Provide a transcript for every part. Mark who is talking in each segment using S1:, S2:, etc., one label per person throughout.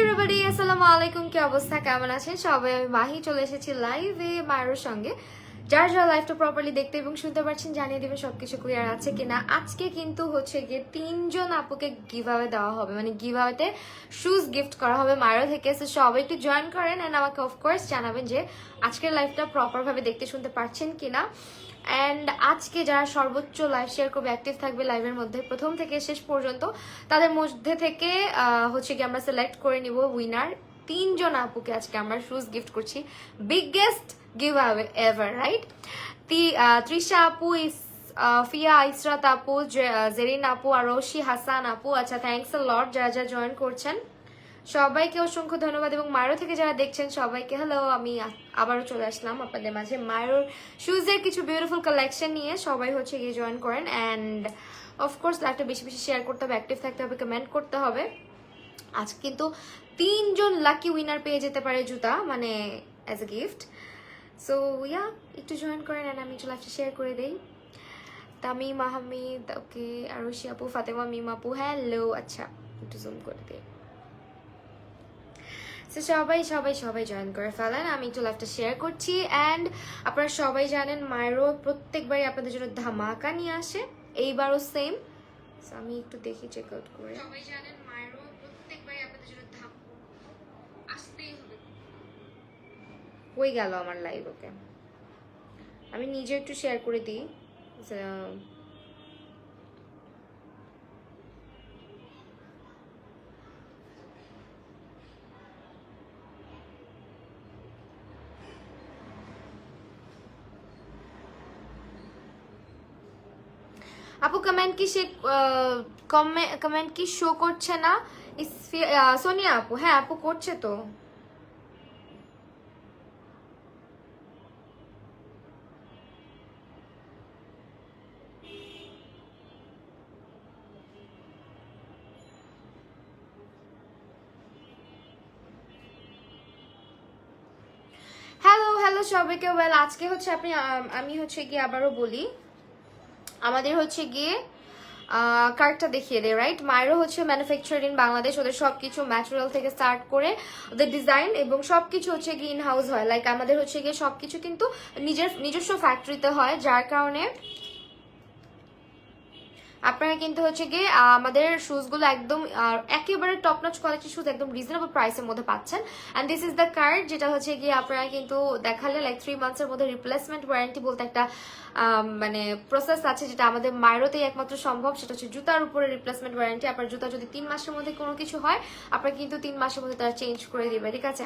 S1: Everybody, আসসালামু আলাইকুম। কি অবস্থা, কেমন আছেন সবাই? আমি মাহি চলে এসেছি লাইভে মায়ের সঙ্গে। যারা যারা লাইভটা প্রপারলি দেখতে এবং শুনতে পাচ্ছেন জানিয়ে দেবেন সবকিছু ক্লিয়ার আছে কিনা। আজকে কিন্তু হচ্ছে গিয়ে 3জন আপুকে গিভঅ্যাওয়ে দেওয়া হবে, মানে গিভঅ্যাওয়েতে শুজ গিফট করা হবে মায়ের থেকে। সো সবাই একটু জয়েন করেন অ্যান্ড আমাকে অফকোর্স জানাবেন যে আজকের লাইভটা প্রপারভাবে দেখতে শুনতে পাচ্ছেন কিনা। অ্যান্ড আজকে যারা সর্বোচ্চ লাইভ শেয়ার করবে, অ্যাক্টিভ থাকবে লাইভের মধ্যে প্রথম থেকে শেষ পর্যন্ত, তাদের মধ্যে থেকে হচ্ছে কি আমরা সিলেক্ট করে নিব উইনার। 3জন আপুকে আজকে আমরা শুজ গিফট করছি, biggest give away ever, right? Trisha আপু, ফিয়া, ইসরাত আপু, জেরিন আপু, আর রশি হাসান আপু। আচ্ছা, থ্যাংকস আ লট যারা যারা জয়েন করছেন সবাইকে অসংখ্য ধন্যবাদ। এবং মায়ের থেকে যারা দেখছেন সবাইকে হ্যালো। আমি আবারও চলে আসলাম আপনাদের মাঝে মায়ের শুজের কিছু বিউটিফুল কালেকশন নিয়ে। সবাই হচ্ছে গিয়ে জয়েন করেন অ্যান্ড অফকোর্স লাইভটা বেশি বেশি শেয়ার করতে হবে, অ্যাক্টিভ থাকতে হবে, কমেন্ট করতে হবে। আজ কিন্তু 3জন লাকি উইনার পেয়ে যেতে পারে জুতা, মানে as a gift. So yeah, একটু জয়েন করেন অ্যান্ড আমি একটু লাইভটা শেয়ার করে দিই। তামিম আহমেদ, ওকে, আরুষি আপু, ফাতেমা মিম আপু, হ্যালো। আচ্ছা, একটু জুম করে দিই। সবাই সবাই সবাই জয়েন করে ফেলেন, আমি একটু লাইভটা শেয়ার করছি। অ্যান্ড আপনারা সবাই জানেন মায়েরও প্রত্যেকবারই আপনাদের জন্য ধামাকা নিয়ে আসে, এইবারও সেম। আমি একটু দেখি চেক আউট করে। সবাই জানেন মায়েরও প্রত্যেকবারই আপনাদের জন্য আসতেই হবে। হয়ে গেল আমার লাইভ, ওকে। আমি নিজে একটু শেয়ার করে দিই। আপু কমেন্ট কি সে কমেন্ট কি শো করছে না? সোনিয়া আপু, হ্যাঁ আপু করছে তো। হ্যালো হ্যালো সবাইকে ওয়েল। আজকে হচ্ছে আমি হচ্ছে গিয়ে আবারও বলি, আমাদের হচ্ছে গিয়ে কার্ডটা দেখিয়ে দেয়, রাইট? মায়েরও হচ্ছে ম্যানুফ্যাকচার ইন বাংলাদেশ, ওদের সবকিছু ম্যাটেরিয়াল থেকে স্টার্ট করে ওদের ডিজাইন এবং সবকিছু হচ্ছে গিয়ে ইন হাউস হয়। লাইক আমাদের হচ্ছে গিয়ে সবকিছু কিন্তু নিজস্ব ফ্যাক্টরিতে হয়, যার কারণে আপনারা কিন্তু হচ্ছে গিয়ে আমাদের শুজগুলো একদম একেবারে টপ নচ কোয়ালিটির শুজ একদম রিজনেবল প্রাইসের মধ্যে পাচ্ছেন। And this is the card, যেটা হচ্ছে গিয়ে আপনারা কিন্তু দেখালে লাইক 3 মান্থসের মধ্যে রিপ্লেসমেন্ট ওয়ারেন্টি বলতে একটা মানে প্রসেস আছে, যেটা আমাদের মায়েরতেই একমাত্র সম্ভব। সেটা হচ্ছে জুতার উপরে রিপ্লেসমেন্ট ওয়ারেন্টি। আপনার জুতা যদি 3 মাসের মধ্যে কোনো কিছু হয়, আপনার কিন্তু 3 মাসের মধ্যে তারা চেঞ্জ করে দিবে, ঠিক আছে?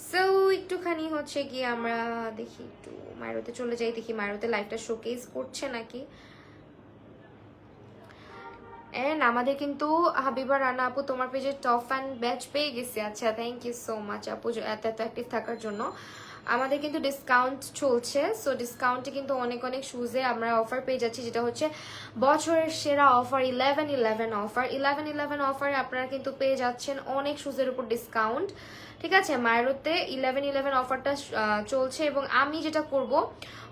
S1: সো একটুখানি হচ্ছে গিয়ে আমরা দেখি, একটু মায়েরতে চলে যাই, দেখি মায়েরতে লাইভটা শোকেস করছে নাকি। এন্ড আমাদের কিন্তু হাবিবা রানা আপু, তোমার পেজে টপ ফ্যান ব্যাচ পেয়ে গেছে। আচ্ছা, থ্যাংক ইউ সো মাচ আপু এত অ্যাক্টিভ থাকার জন্য। আমাদের কিন্তু ডিসকাউন্ট চলছে, সো ডিসকাউন্টে কিন্তু অনেক অনেক শুজে আমরা অফার পেয়ে যাচ্ছি, যেটা হচ্ছে বছরের সেরা অফার 11/11 অফার। 11/11 অফারে আপনারা কিন্তু পেয়ে যাচ্ছেন অনেক শুজের উপর ডিসকাউন্ট, ঠিক আছে? মায়েরতে 11/11 অফারটা চলছে। এবং আমি যেটা করব,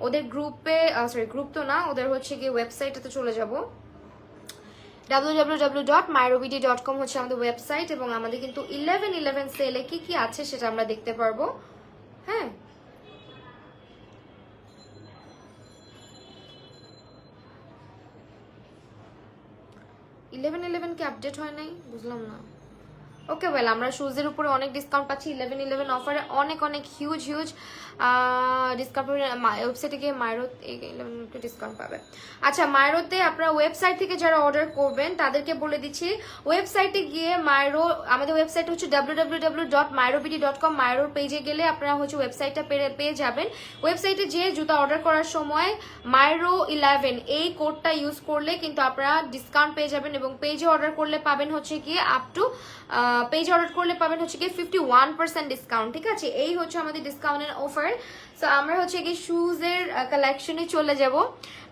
S1: ওদের গ্রুপে, সরি গ্রুপ তো না, ওদের হচ্ছে গিয়ে ওয়েবসাইটে চলে যাব। www.myrobd.com হচ্ছে আমাদের ওয়েবসাইট। এবং আমাদের কিন্তু 11/11 সেলে কি কি আছে সেটা আমরা দেখতে পারবো, হ্যাঁ। ইলেভেন কি আপডেট হয় নাই, বুঝলাম না। ওকে ওয়েল, আমরা শুজের উপরে অনেক ডিসকাউন্ট পাচ্ছি 11/11 অফারে, অনেক অনেক হিউজ ডিসকাউন্ট। ওয়েবসাইটে গিয়ে মায়েরত 11 ডিসকাউন্ট পাবে। আচ্ছা, মায়েরতে আপনারা ওয়েবসাইট থেকে যারা অর্ডার করবেন তাদেরকে বলে দিচ্ছি, ওয়েবসাইটে গিয়ে আমাদের ওয়েবসাইট হচ্ছে www.myrobd.com। মায়েরোর পেজে গেলে আপনারা হচ্ছে ওয়েবসাইটটা পেয়ে যাবেন। ওয়েবসাইটে যে জুতা অর্ডার করার সময় myro11 এই কোডটা ইউজ করলে কিন্তু আপনারা ডিসকাউন্ট পেয়ে যাবেন। এবং পেজে অর্ডার করলে পাবেন হচ্ছে গিয়ে আপ টু পেজ অর্ডার করলে পাবেন হচ্ছে কি 51% ডিসকাউন্ট, ঠিক আছে? এই হচ্ছে আমাদের ডিসকাউন্টের অফার। সো আমরা হচ্ছে কি শুজের কালেকশনে চলে যাব।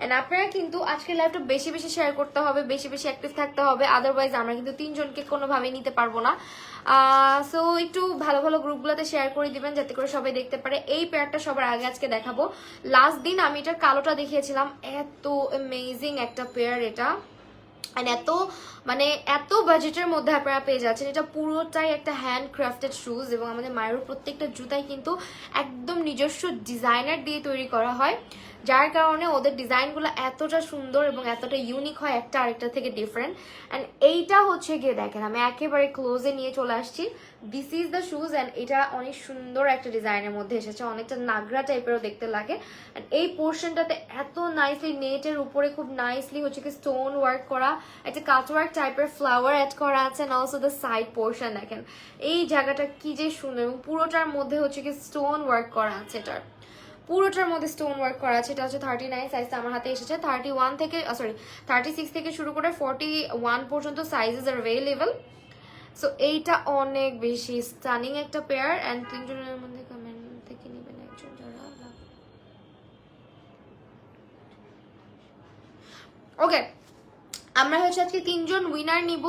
S1: এন্ড আপনারা কিন্তু আজকের লাইভটা বেশি বেশি শেয়ার করতে হবে, বেশি বেশি অ্যাক্টিভ থাকতে হবে, আদারওয়াইজ আমরা কিন্তু 3জনকে কোনোভাবেই নিতে পারবো না। সো একটু ভালো ভালো গ্রুপগুলোতে শেয়ার করে দিবেন যাতে করে সবাই দেখতে পারে। এই পেয়ারটা সবার আগে আজকে দেখাবো। লাস্ট দিন আমি এটার কালোটা দেখিয়েছিলাম, এত অ্যামেজিং একটা পেয়ার এটা। and মানে এত বাজেটের মধ্যে আপনারা পেয়ে যাচ্ছেন। এটা পুরোটাই একটা হ্যান্ড ক্রাফটেড শুজ এবং আমাদের মায়ের প্রত্যেকটা জুতাই কিন্তু একদম নিজস্ব ডিজাইনার দিয়ে তৈরি করা হয়, যার কারণে ওদের ডিজাইনগুলো এতটা সুন্দর এবং এতটা ইউনিক হয়, একটা আরেকটা থেকে ডিফারেন্ট। অ্যান্ড এইটা হচ্ছে গিয়ে দেখেন আমি একেবারে ক্লোজে নিয়ে চলে আসছি, this is the shoes. And এটা অনেক সুন্দর একটা ডিজাইনের মধ্যে এসেছে, অনেকটা নাগরা টাইপেরও দেখতে লাগে। অ্যান্ড এই পোর্শনটাতে এত নাইসলি নেটের উপরে খুব নাইসলি হচ্ছে কি স্টোন ওয়ার্ক করা, একটা কাট ওয়ার্ক টাইপের ফ্লাওয়ার অ্যাড করা আছে। And also the side portion দেখেন এই জায়গাটা কি যে সুন্দর, এবং পুরোটার মধ্যে হচ্ছে কি স্টোন ওয়ার্ক করা আছে, এটার পুরোটার মধ্যে স্টোন ওয়ার্ক করা আছে। এটা হচ্ছে 39 সাইজটা আমার হাতে এসেছে, 31 থেকে 36 থেকে শুরু করে 41 পর্যন্ত সাইজেস আর অ্যাভেলেবল। সো এইটা অনেক বেশি স্টানিং একটা পেয়ার। অ্যান্ড 3 জনের মধ্যে কমেন্ট থেকে নেবেন একজন যারা ওকে। আমরা হচ্ছে আজকে 3 জন উইনার নিব,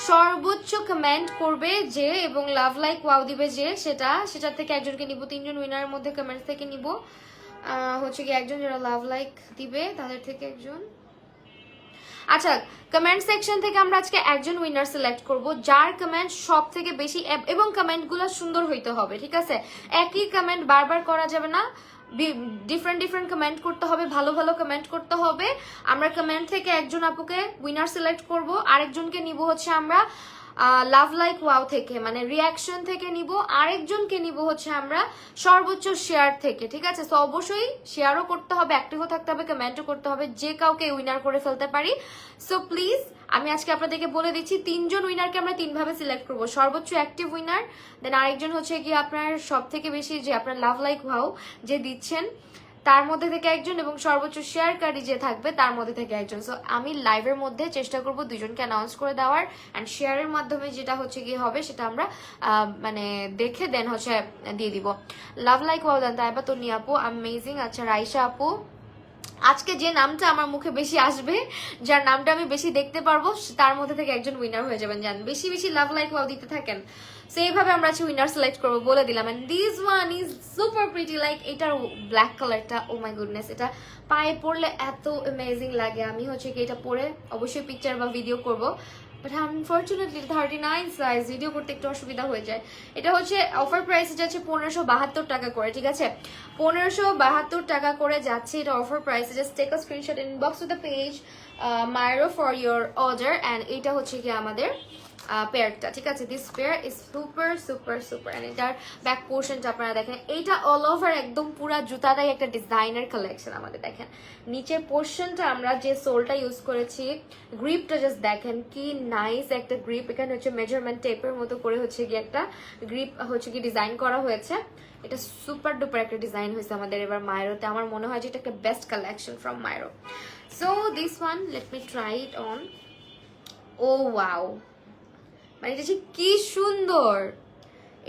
S1: সর্বোচ্চ কমেন্ট করবে যে এবং লাভ লাইক ওয়াও দিবে যে সেটার থেকে একজনকে নিব। 3 জন উইনারের মধ্যে কমেন্টস থেকে নিব হচ্ছে কি একজন যারা লাভ লাইক দিবে তাদের থেকে একজন। আচ্ছা, কমেন্ট সেকশন থেকে আমরা আজকে একজন উইনার সিলেক্ট করব যার কমেন্ট সব থেকে বেশি, এবং কমেন্টগুলো সুন্দর হইতে হবে, ঠিক আছে? একই কমেন্ট বারবার করা যাবে না, ডিফারেন্ট কমেন্ট করতে হবে, ভালো ভালো কমেন্ট করতে হবে। আমরা কমেন্ট থেকে একজন আপুকে উইনার সিলেক্ট করব, আরেকজনকে নিব হচ্ছে আমরা লাভ লাইক ওয়াও থেকে, মানে রিয়াকশন থেকে নিব, আরেকজনকে নিব হচ্ছে আমরা সর্বোচ্চ শেয়ার থেকে, ঠিক আছে? তো অবশ্যই শেয়ারও করতে হবে, অ্যাক্টিভও থাকতে হবে, কমেন্টও করতে হবে, যে কাউকে উইনার করে ফেলতে পারি। সো প্লিজ আমি আজকে আপনাদেরকে বলে দিচ্ছি 3 জন উইনারকে আমরা 3 ভাবে সিলেক্ট করব, সর্বোচ্চ অ্যাক্টিভ উইনার, দেন আরেকজন হচ্ছে কি আপনার সব থেকে বেশি যে আপনার লাভ লাইক ওয়াও যে দিচ্ছেন তার মধ্যে থেকে একজন, এবং সর্বোচ্চ শেয়ারকারী যে থাকবে তার মধ্যে থেকে একজন। সো আমি লাইভের মধ্যে চেষ্টা করব 2 জনকে অ্যানাউন্স করে দেওয়ার, অ্যান্ড শেয়ারের মাধ্যমে যেটা হচ্ছে গিয়ে হবে সেটা আমরা মানে দেখে দেন হচ্ছে দিয়ে দিব। লাভ লাইক ওয়াও দেন তাইবা তো নি আপু অ্যামেজিং। আচ্ছা রাইসা আপু, আজকে যে নামটা আমার মুখে বেশি আসবে, যার নামটা আমি বেশি দেখতে পারবো, তার মধ্যে থেকে একজন উইনার হয়ে যাবেন। জান বেশি বেশি লাভ লাইক ওয়াও দিতে থাকেন। সো এইভাবে আমরা আজকে উইনার সিলেক্ট করবো, বলে দিলাম। And this one is super pretty, like এটার ব্ল্যাক কালারটা, ও মাই গুডনেস, এটা পায়ে পরলে এত অ্যামেজিং লাগে। আমি হচ্ছে কি এটা পরে অবশ্যই পিকচার বা ভিডিও করবো, বাট আনফর্চুনেটলি 39 সাইজ ভিডিও করতে একটু অসুবিধা হয়ে যায়। এটা হচ্ছে অফার প্রাইস যাচ্ছে 1572 টাকা করে, ঠিক আছে? 1572 টাকা করে যাচ্ছে এটা offer price. Just take a screenshot, inbox to the page Myro for your order. And এটা হচ্ছে কি আমাদের পেয়ারটা, ঠিক আছে? This pair is super super super. And এটার ব্যাক পোর্শনটা আপনারা দেখেন, এইটা অল ওভার একদম পুরা জুতাটাই একটা ডিজাইনার কালেকশন আমাদের। দেখেন নিচের পোর্শনটা আমরা যে সোলটা ইউজ করেছি, গ্রিপটা জাস্ট দেখেন কি নাইস একটা গ্রিপ। এখানে হচ্ছে মেজারমেন্ট টেপের মতো করে হচ্ছে কি একটা গ্রিপ হচ্ছে কি ডিজাইন করা হয়েছে। এটা সুপার ডুপার একটা ডিজাইন হয়েছে আমাদের এবার মাইরোতে। আমার মনে হয় যে এটা একটা best collection from Myro. So this one let me try it on. Oh wow, মানে এটা যে কি সুন্দর,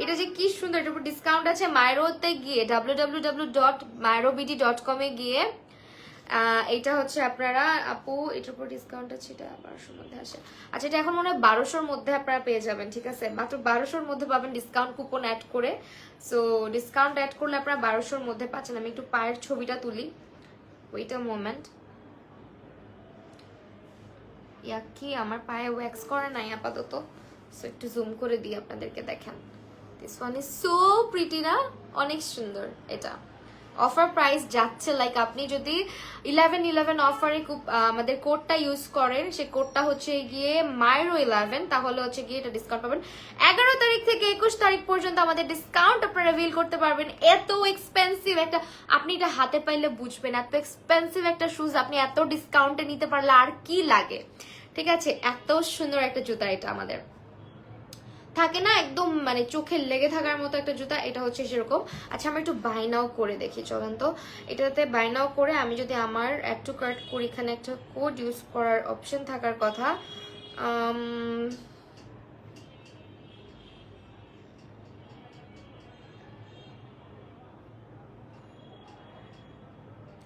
S1: এটা যে কি সুন্দর। এটার উপর ডিসকাউন্ট আছে মাইরোতে গিয়ে www.myrobd.com এ গিয়ে এটা হচ্ছে আপনারা আপু এটার উপর ডিসকাউন্ট আছে, এটা 1200 মধ্যে আসে। আচ্ছা এটা এখন মনে হয় 1200 মধ্যে আপনারা পেয়ে যাবেন, ঠিক আছে? মাত্র 1200 মধ্যে পাবেন ডিসকাউন্ট কুপন অ্যাড করে। সো ডিসকাউন্ট অ্যাড করলে আপনারা 1200 মধ্যে পাচ্ছেন। আমি একটু পায়ের ছবিটা তুলি, ওয়েট আ মোমেন্ট। ইয়া কি আমার পায়ে ওয়্যাক্স করে নাই আপাতত, সো একটু জুম করে দিই আপনাদেরকে, দেখেন this one is so pretty না, অনেক সুন্দর। এটা অফার প্রাইস যাচ্ছে, লাইক আপনি যদি 11/11 অফারে আমাদের কোডটা ইউজ করেন, সেই কোডটা হচ্ছে গিয়ে মাইরো 11, তাহলে হচ্ছে গিয়ে এটা ডিসকাউন্ট পাবেন। 11 তারিখ থেকে 21 তারিখ পর্যন্ত আমাদের ডিসকাউন্ট আপনারা রিভিল করতে পারবেন। এত এক্সপেন্সিভ একটা, আপনি এটা হাতে পাইলে বুঝবেন, এত এক্সপেন্সিভ একটা শুজ আপনি এত ডিসকাউন্টে নিতে পারলে আর কি লাগে, ঠিক আছে? এত সুন্দর একটা জুতা এটা আমাদের, থাকে না একদম মানে চোখে লেগে থাকার মতো একটা জুতা, এটা হচ্ছে সেরকম। আচ্ছা আমরা একটু বাই নাও করে দেখি, চলেন তো। এটাতে বাই নাও করে আমি যদি আমার অ্যাড টু কার্ট করি, এখানে একটা কোড ইউজ করার অপশন থাকার কথা।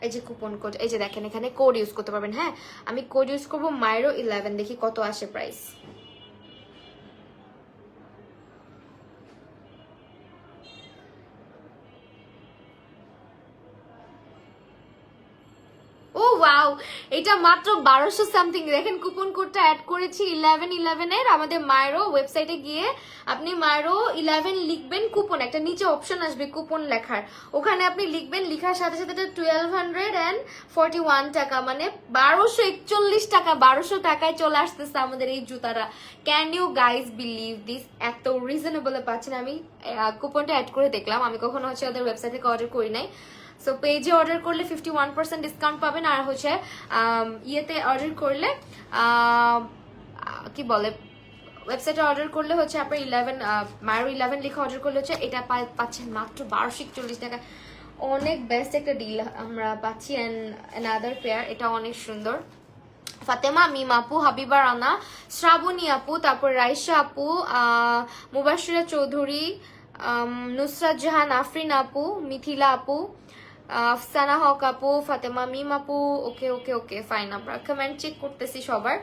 S1: এই যে কুপন কোড, এই যে দেখেন এখানে কোড ইউজ করতে পারবেন। হ্যাঁ আমি কোড ইউজ করবো মাইরো 11, দেখি কত আসে প্রাইস। ও ওয়াও, এটা মাত্র 1200 সামথিং। দেখেন কুপন কোডটা অ্যাড করেছি 1111 এর। আমাদের মায়েরও ওয়েবসাইটে গিয়ে আপনি মায়েরও 11 লিখবেন, কুপন একটা নিচে অপশন আসবে কুপন লেখার, ওখানে আপনি লিখবেন, লিখার সাথে সাথে 1241 টাকা, মানে 1241 টাকা, 1200 টাকায় চলে আসতেছে আমাদের এই জুতাটা। Can you guys believe this? এত রিজনেবল পাচ্ছেন। আমি কুপনটা অ্যাড করে দেখলাম, আমি কখনো হচ্ছে ওদের ওয়েবসাইট থেকে অর্ডার করি নাই। সো পেজে অর্ডার করলে 51% ডিসকাউন্ট পাবেন, আর হচ্ছে ইয়েতে অর্ডার করলে কি বলে ওয়েবসাইটে অর্ডার করলে হচ্ছে আপনার 11 মায়ের 11 লিখে অর্ডার করলে হচ্ছে এটা পাচ্ছেন মাত্র 1241 টাকা। অনেক বেস্ট একটা ডিল আমরা পাচ্ছি। অ্যান্ড অ্যানাদার পেয়ার, এটা অনেক সুন্দর। ফাতেমা মিম আপু, হাবিবা রানা, শ্রাবণী আপু, তারপর রাইসা আপু, মুবাশিরা চৌধুরী, নুসরাত জাহান, আফরিন আপু, মিথিলা আপু, আফসানা হক আপু, ফাতেমা মিম আপু। ওকে ওকে ওকে ফাইন, আমরা কমেন্ট চেক করতেছি সবার।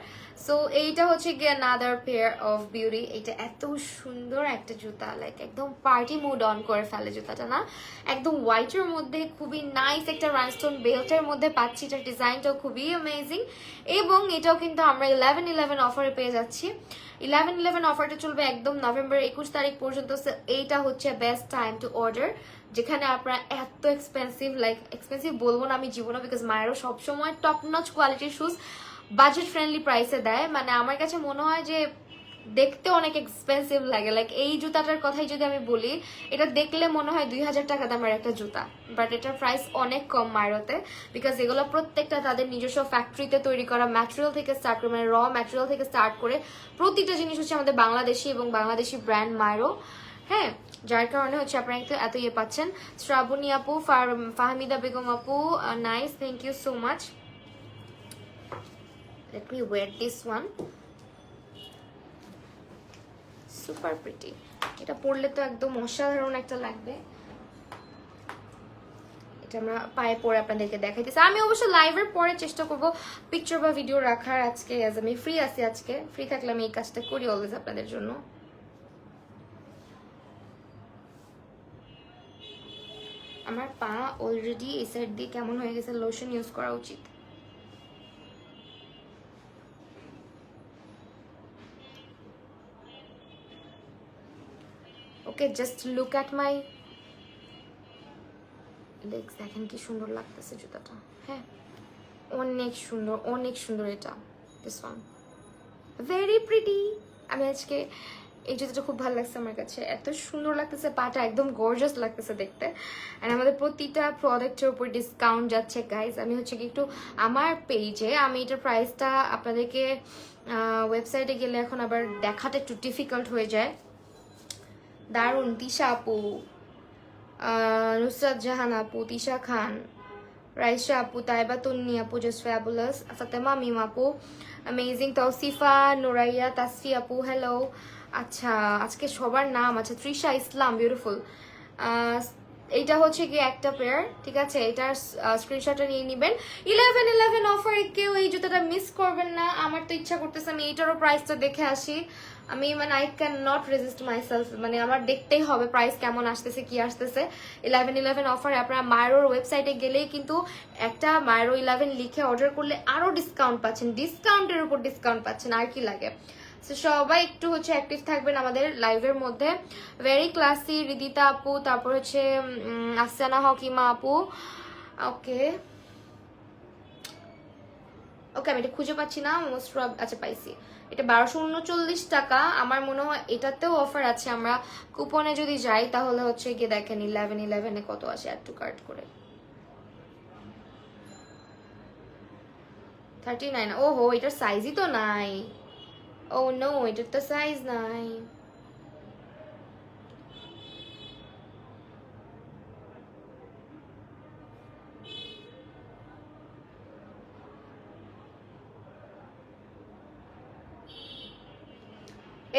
S1: সো এইটা হচ্ছে গিয়ে another pair of beauty। এটা এত সুন্দর একটা জুতা, লাইক একদম পার্টি মুড অন করে ফেলে জুতাটা না, একদম হোয়াইটের মধ্যে খুবই নাইস একটা রাইনস্টোন বেল্টের মধ্যে পাচ্ছি। এটার ডিজাইনটাও খুবই অ্যামেজিং, এবং এটাও কিন্তু আমরা 11/11 অফারে পেয়ে যাচ্ছি। 11/11 অফারটা চলবে একদম নভেম্বর 21 তারিখ পর্যন্ত। এইটা হচ্ছে বেস্ট টাইম টু অর্ডার, যেখানে আপনারা এত এক্সপেন্সিভ, লাইক এক্সপেন্সিভ বলবো না আমি জীবনে, বিকজ মায়েরও সবসময় টপ নচ কোয়ালিটির শুজ বাজেট ফ্রেন্ডলি প্রাইসে দেয়। মানে আমার কাছে মনে হয় যে দেখতে অনেক এক্সপেন্সিভ লাগে, লাইক এই জুতাটার কথাই যদি আমি বলি, এটা দেখলে মনে হয় 2000 টাকা দামের একটা জুতা, বাট এটার প্রাইস অনেক কম মায়েরতে, বিকজ এগুলো প্রত্যেকটা তাদের নিজস্ব ফ্যাক্টরিতে তৈরি করা ম্যাটেরিয়াল থেকে স্টার্ট করে, মানে র ম্যাটেরিয়াল থেকে স্টার্ট করে প্রতিটা জিনিস হচ্ছে আমাদের বাংলাদেশি এবং বাংলাদেশি ব্র্যান্ড মায়েরও। হ্যাঁ, যার কারণে হচ্ছে আপনারা একটু এত ইয়ে পাচ্ছেন। শ্রাবণী আপু, ফাহমিদা বেগম আপু, nice, thank you so much. Let me wear this one. Super pretty. এটা পরলে তো একদম অসাধারণ একটা লাগবে। এটা আমরা পায়ে পরে আপনাদেরকে দেখাইতেছি। আমি অবশ্য লাইভের পরে চেষ্টা করব পিকচার বা ভিডিও রাখার। আজকে আমি ফ্রি আছি, আজকে ফ্রি থাকলে আমি এই কাজটা করি অলওয়েজ আপনাদের জন্য। আমার পা অলরেডি এই সাইড দিয়ে কেমন হয়ে গেছে, লোশন ইউজ করা উচিত। Okay, just look at my legs, দেখেন কি সুন্দর লাগতেছে জুতাটা। হ্যাঁ, অনেক সুন্দর, অনেক সুন্দর। এটা দিস ওয়ান ভেরি প্রিটি। আমি আজকে এই জুতাটা খুব ভালো লাগছে আমার কাছে, এত সুন্দর লাগতেছে, পাটা একদম গর্জাস লাগতেছে দেখতে। অ্যান্ড আমাদের প্রতিটা প্রোডাক্টের উপর ডিসকাউন্ট যাচ্ছে গাইজ। আমি হচ্ছে কি একটু আমার পেজে আমি এটার প্রাইসটা আপনাদেরকে ওয়েবসাইটে গেলে এখন আবার দেখাটা একটু ডিফিকাল্ট হয়ে যায়। দারুন, তিশা আপু, নুসরাত জাহান আপু, তিশা খান, রাইসা আপু, তাইবা তন্নি আপু, জাস্ট ফ্যাবুলাস, ফাতেমা মিম আপু, অ্যামেজিং, তৌসিফা, নুরাইয়া, তাসফি আপু, হ্যালো। আচ্ছা, আজকে সবার নাম আছে। তৃষা ইসলাম, বিউটিফুল। এইটা হচ্ছে কি একটা পেয়ার, ঠিক আছে, এটার স্ক্রিনশটটা নিয়ে নেবেন। 11/11 অফারে কেউ এই জুতাটা মিস করবেন না। আমার তো ইচ্ছা করতেছে আমি এইটারও প্রাইসটা দেখে আসি। আমি মানে I can not resist myself, মানে আমার দেখতেই হবে প্রাইস কেমন আসতেছে, কি আসতেছে। 11/11 অফারে আপনারা মায়েরোর ওয়েবসাইটে গেলেই কিন্তু একটা মায়েরো 11 লিখে অর্ডার করলে আরো ডিসকাউন্ট পাচ্ছেন, ডিসকাউন্টের উপর ডিসকাউন্ট পাচ্ছেন, আর কি লাগে। সবাই একটু হচ্ছে অ্যাক্টিভ থাকবেন আমাদের লাইভের মধ্যে। ভেরি ক্লাসি, রিদিতা আপু, তারপর হচ্ছে আফসানা হকিমা আপু। ওকে ওকে, আমি এটা খুঁজে পাচ্ছি না মোস্ট। আচ্ছা, পাইছি। এটা 1239 টাকা। আমার মনে হয় এটাতেও অফার আছে। আমরা কুপনে যদি যাই তাহলে হচ্ছে গিয়ে দেখেন 11/11 কত আসে, অ্যাড টু কার্ট করে 39। ওহো, এটার সাইজই তো নাই। ও নো, এটার তো সাইজ নাই।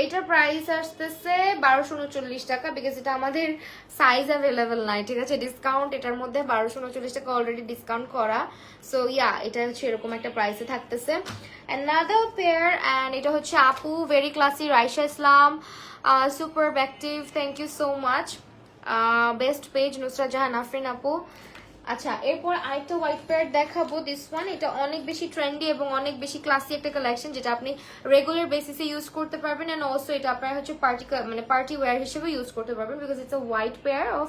S1: এইটার প্রাইস আসতেছে 1239 টাকা, বিকজ এটা আমাদের সাইজ অ্যাভেলেবেল নাই, ঠিক আছে। ডিসকাউন্ট এটার মধ্যে 1239 টাকা অলরেডি ডিসকাউন্ট করা। সো ইয়া, এটা হচ্ছে এরকম একটা প্রাইসে থাকতেছে। অ্যানাদার পেয়ার, অ্যান্ড এটা হচ্ছে আপু, very classy, Raisa Islam, super active, thank you so much. Best page, Nusrat Jahan, Afrin আপু। আচ্ছা, এরপর আরেকটা হোয়াইট পেয়ার দেখাবো, দিস ওয়ান। এটা অনেক বেশি ট্রেন্ডি এবং অনেক বেশি ক্লাসি একটা কালেকশন, যেটা আপনি রেগুলার বেসিসে ইউজ করতে পারবেন। এন্ড অলসো এটা আপনার হচ্ছে পার্টি ওয়্যার হিসেবে ইউজ করতে পারবেন, because it's a white pair of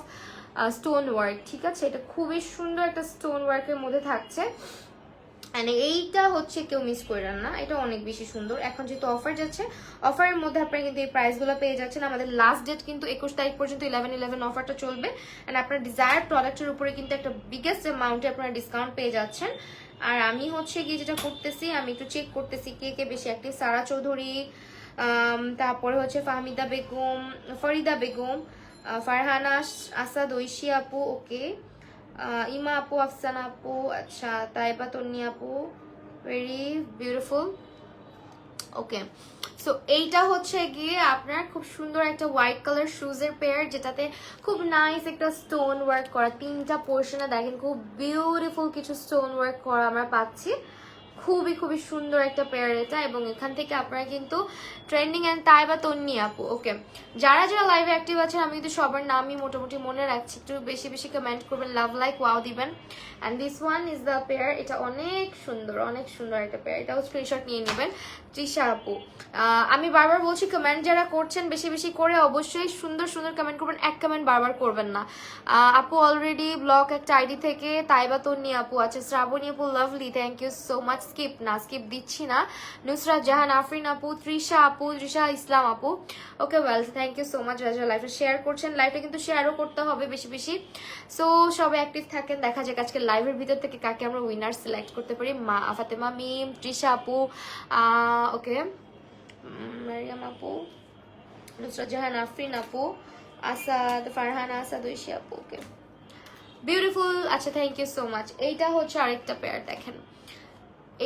S1: stone work. ঠিক আছে, এটা খুবই সুন্দর একটা স্টোন ওয়ার্কের মধ্যে থাকছে। অ্যান্ড এইটা হচ্ছে কেউ মিস করেন না, এটা অনেক বেশি সুন্দর। এখন যেহেতু অফার যাচ্ছে, অফারের মধ্যে আপনারা কিন্তু এই প্রাইসগুলো পেয়ে যাচ্ছেন। আমাদের লাস্ট ডেট কিন্তু 21 তারিখ পর্যন্ত 11/11 অফারটা চলবে। অ্যান্ড আপনার ডিজায়ার প্রোডাক্টের উপরে কিন্তু একটা বিগেস্ট অ্যামাউন্টে আপনারা ডিসকাউন্ট পেয়ে যাচ্ছেন। আর আমি হচ্ছে গিয়ে যেটা করতেছি, আমি একটু চেক করতেছি কে কে বেশি অ্যাক্টিভ। সারা চৌধুরী, তারপরে হচ্ছে ফাহমিদা বেগম, ফরিদা বেগম, ফারহানা আসাদ, ঐশী আপু, ওকে, ইমা আপু, আফসানা আপু, আচ্ছা, তাইবা তন্নি আপু, ভেরি বিউটিফুল। ওকে, সো এইটা হচ্ছে গিয়ে আপনার খুব সুন্দর একটা হোয়াইট কালার শুজের পেয়ার, যেটাতে খুব নাইস একটা স্টোন ওয়ার্ক করা, 3টা পোর্শনে দেখেন খুব বিউটিফুল কিছু স্টোন ওয়ার্ক করা আমরা পাচ্ছি। খুবই খুবই সুন্দর একটা পেয়ার এটা। এবং এখান থেকে আপনারা কিন্তু ট্রেন্ডিং অ্যান্ড তাইবা তন্নি আপু, ওকে, যারা যারা লাইভে অ্যাক্টিভ আছেন আমি কিন্তু সবার নামই মোটামুটি মনে রাখছি, একটু বেশি বেশি কমেন্ট করবেন, লাভ লাইক ওয়াও দিবেন। And this one is the pair, এটা অনেক সুন্দর, অনেক সুন্দর একটা পেয়ার। এটাও স্ক্রিনশট নিয়ে নেবেন। তৃষা আপু, আমি বারবার বলছি কমেন্ট যারা করছেন বেশি বেশি করে অবশ্যই সুন্দর সুন্দর কমেন্ট করবেন, এক কমেন্ট বারবার করবেন না। আপু অলরেডি ব্লক একটা আইডি থেকে তাইবা তন্নি আপু আছে, শ্রাবণী আপু lovely, thank you so much. Skip না, স্কিপ দিচ্ছি না। নুসরাত জাহান, আফরিন আপু, তৃষা আপু, তৃষা ইসলাম আপু, okay, well, thank you so much. Raja লাইভে শেয়ার করছেন, লাইভে কিন্তু শেয়ারও করতে হবে বেশি বেশি। সো সবাই অ্যাক্টিভ থাকেন, দেখা যাক আজকে লাইভের ভিতর থেকে কাকে আমরা উইনার সিলেক্ট করতে পারি। ফাতেমা মিম, তৃষা আপু, ওকে, মারিয়াম আপু, নুসরাত জাহান, আফরিন আপু, আসাদ, ফারহানা আসাদ, ঐশী আপু, ওকে, বিউটিফুল। আচ্ছা, থ্যাংক ইউ সো মাচ। এইটা হচ্ছে আরেকটা পেয়ার, দেখেন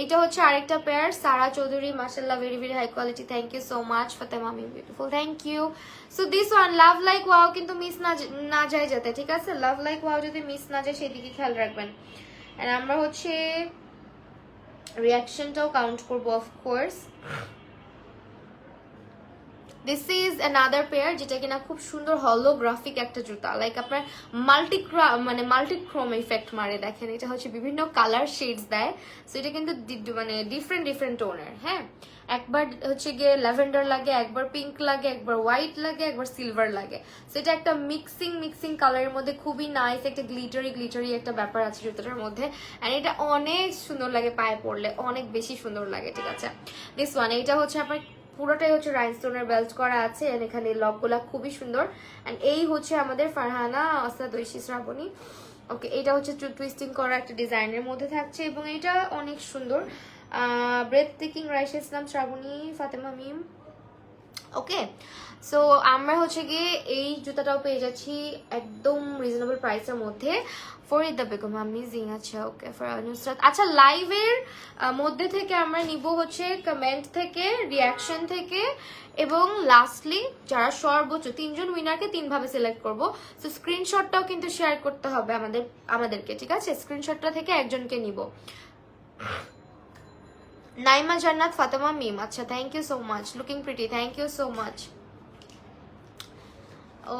S1: এইটা হচ্ছে আরেকটা পেয়ার, সারা চৌধুরী, মাশাআল্লাহ, very very high quality, thank you so much. Fatema Mim, beautiful, thank you. So this one, love like wow কিন্তু মিস না যায় যাতে, ঠিক আছে, লাভ লাইক ওয়াও যদি মিস না যায় সেদিকে খেয়াল রাখবেন। এন্ড আমরা হচ্ছে রিয়াকশনটাও কাউন্ট করবো of course. This is another pair, যেটা কিনা খুব সুন্দর হলোগ্রাফিক একটা জুতা, লাইক আপনার মাল্টিক্রোম ইফেক্ট মারে। দেখেন এটা হচ্ছে বিভিন্ন কালার শেডস দেয়, সো এটা কিন্তু মানে ডিফারেন্ট ডিফারেন্ট টোনের। হ্যাঁ, একবার হচ্ছে গিয়ে ল্যাভেন্ডার লাগে, একবার পিঙ্ক লাগে, একবার হোয়াইট লাগে, একবার সিলভার লাগে। সো এটা একটা মিক্সিং কালারের মধ্যে খুবই নাইস একটা গ্লিটারি একটা ব্যাপার আছে জুতাটার মধ্যে। অ্যান্ড এটা অনেক সুন্দর লাগে পায়ে পরলে, অনেক বেশি সুন্দর লাগে। ঠিক আছে, দিস ওয়ান, এটা হচ্ছে আপনার পুরোটাই হচ্ছে রাইনস্টোনের বেল্ট করা আছে, এন্ড এখানে লকগুলা খুবই সুন্দর। এন্ড এই হচ্ছে আমাদের ফারহানা আসাদ, ঐশী, শ্রাবণী, ওকে, এটা হচ্ছে টুইস্টিং করা একটা ডিজাইনের মধ্যে থাকছে এবং এটা অনেক সুন্দর। ব্রেথ টেকিং, রাইসা ইসলাম, শ্রাবণী, ফাতেমা মিম, ওকে। সো আমরা হচ্ছে গিয়ে এই জুতাটাও পেয়ে যাচ্ছি একদম রিজনেবল প্রাইসের মধ্যে। ফরিদা বেগম, আমেজিং। আচ্ছা, ওকে, নুসরাত। আচ্ছা, লাইভের মধ্যে থেকে আমরা নিব হচ্ছে কমেন্ট থেকে, রিয়াকশন থেকে, এবং লাস্টলি যারা সর্বোচ্চ 3জন উইনারকে 3 ভাবে সিলেক্ট করব। সো স্ক্রিনশটটাও কিন্তু শেয়ার করতে হবে আমাদেরকে, ঠিক আছে, স্ক্রিনশটটা থেকে একজনকে নিব। নাইমা জান্নাত, ফাতেমা মিম, আচ্ছা, thank you so much, looking pretty, thank you so much.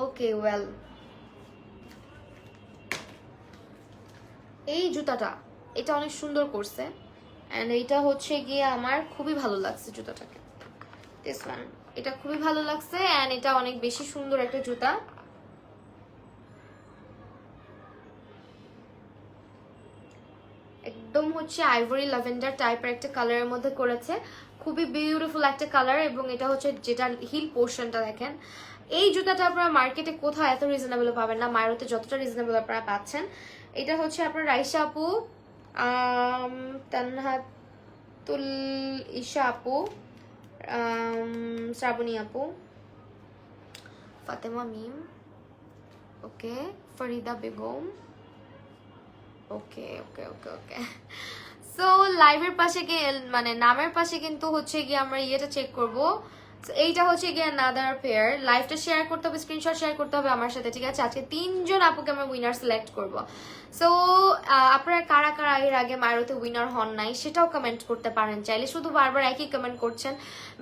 S1: Okay, well, এই জুতাটা এটা অনেক সুন্দর করছে, এন্ড এইটা হচ্ছে গিয়ে আমার খুবই ভালো লাগছে জুতাটাকে। দিস ওয়ান, এটা খুবই ভালো লাগছে, এন্ড এটা অনেক বেশি সুন্দর একটা জুতা। একদম হচ্ছে আইভরি ল্যাভেন্ডার টাইপের একটা কালারের মধ্যে করেছে, খুবই বিউটিফুল একটা কালার। এবং এটা হচ্ছে যেটা হিল পোর্শনটা দেখেন, এই জুতাটা আপনারা মার্কেটে কোথাও এত রিজনেবল পাবেন না, মায়েরতে যতটা রিজনেবল আপনারা পাচ্ছেন। এটা হচ্ছে আপনার রাইসা আপু, তানহাতুল ইশা আপু, শ্রাবণী আপু, ফাতেমা মিম, ওকে, ফরিদা বেগম, ওকে ওকে ওকে ওকে। সো লাইভের পাশে মানে নামের পাশে কিন্তু হচ্ছে গিয়ে আমরা ইয়েটা চেক করব, এইটা হচ্ছে গিয়ে আনাদার পেয়ার। লাইভটা শেয়ার করতে হবে, স্ক্রিনশট শেয়ার করতে হবে আমার সাথে, ঠিক আছে? আজকে 3 জন আপুকে আমরা উইনার সিলেক্ট করব। সো আপনারা কারা কারা এর আগে মায়রোতে উইনার হন নাই সেটাও কমেন্ট করতে পারেন চাইলে। শুধু বারবার একই কমেন্ট করছেন,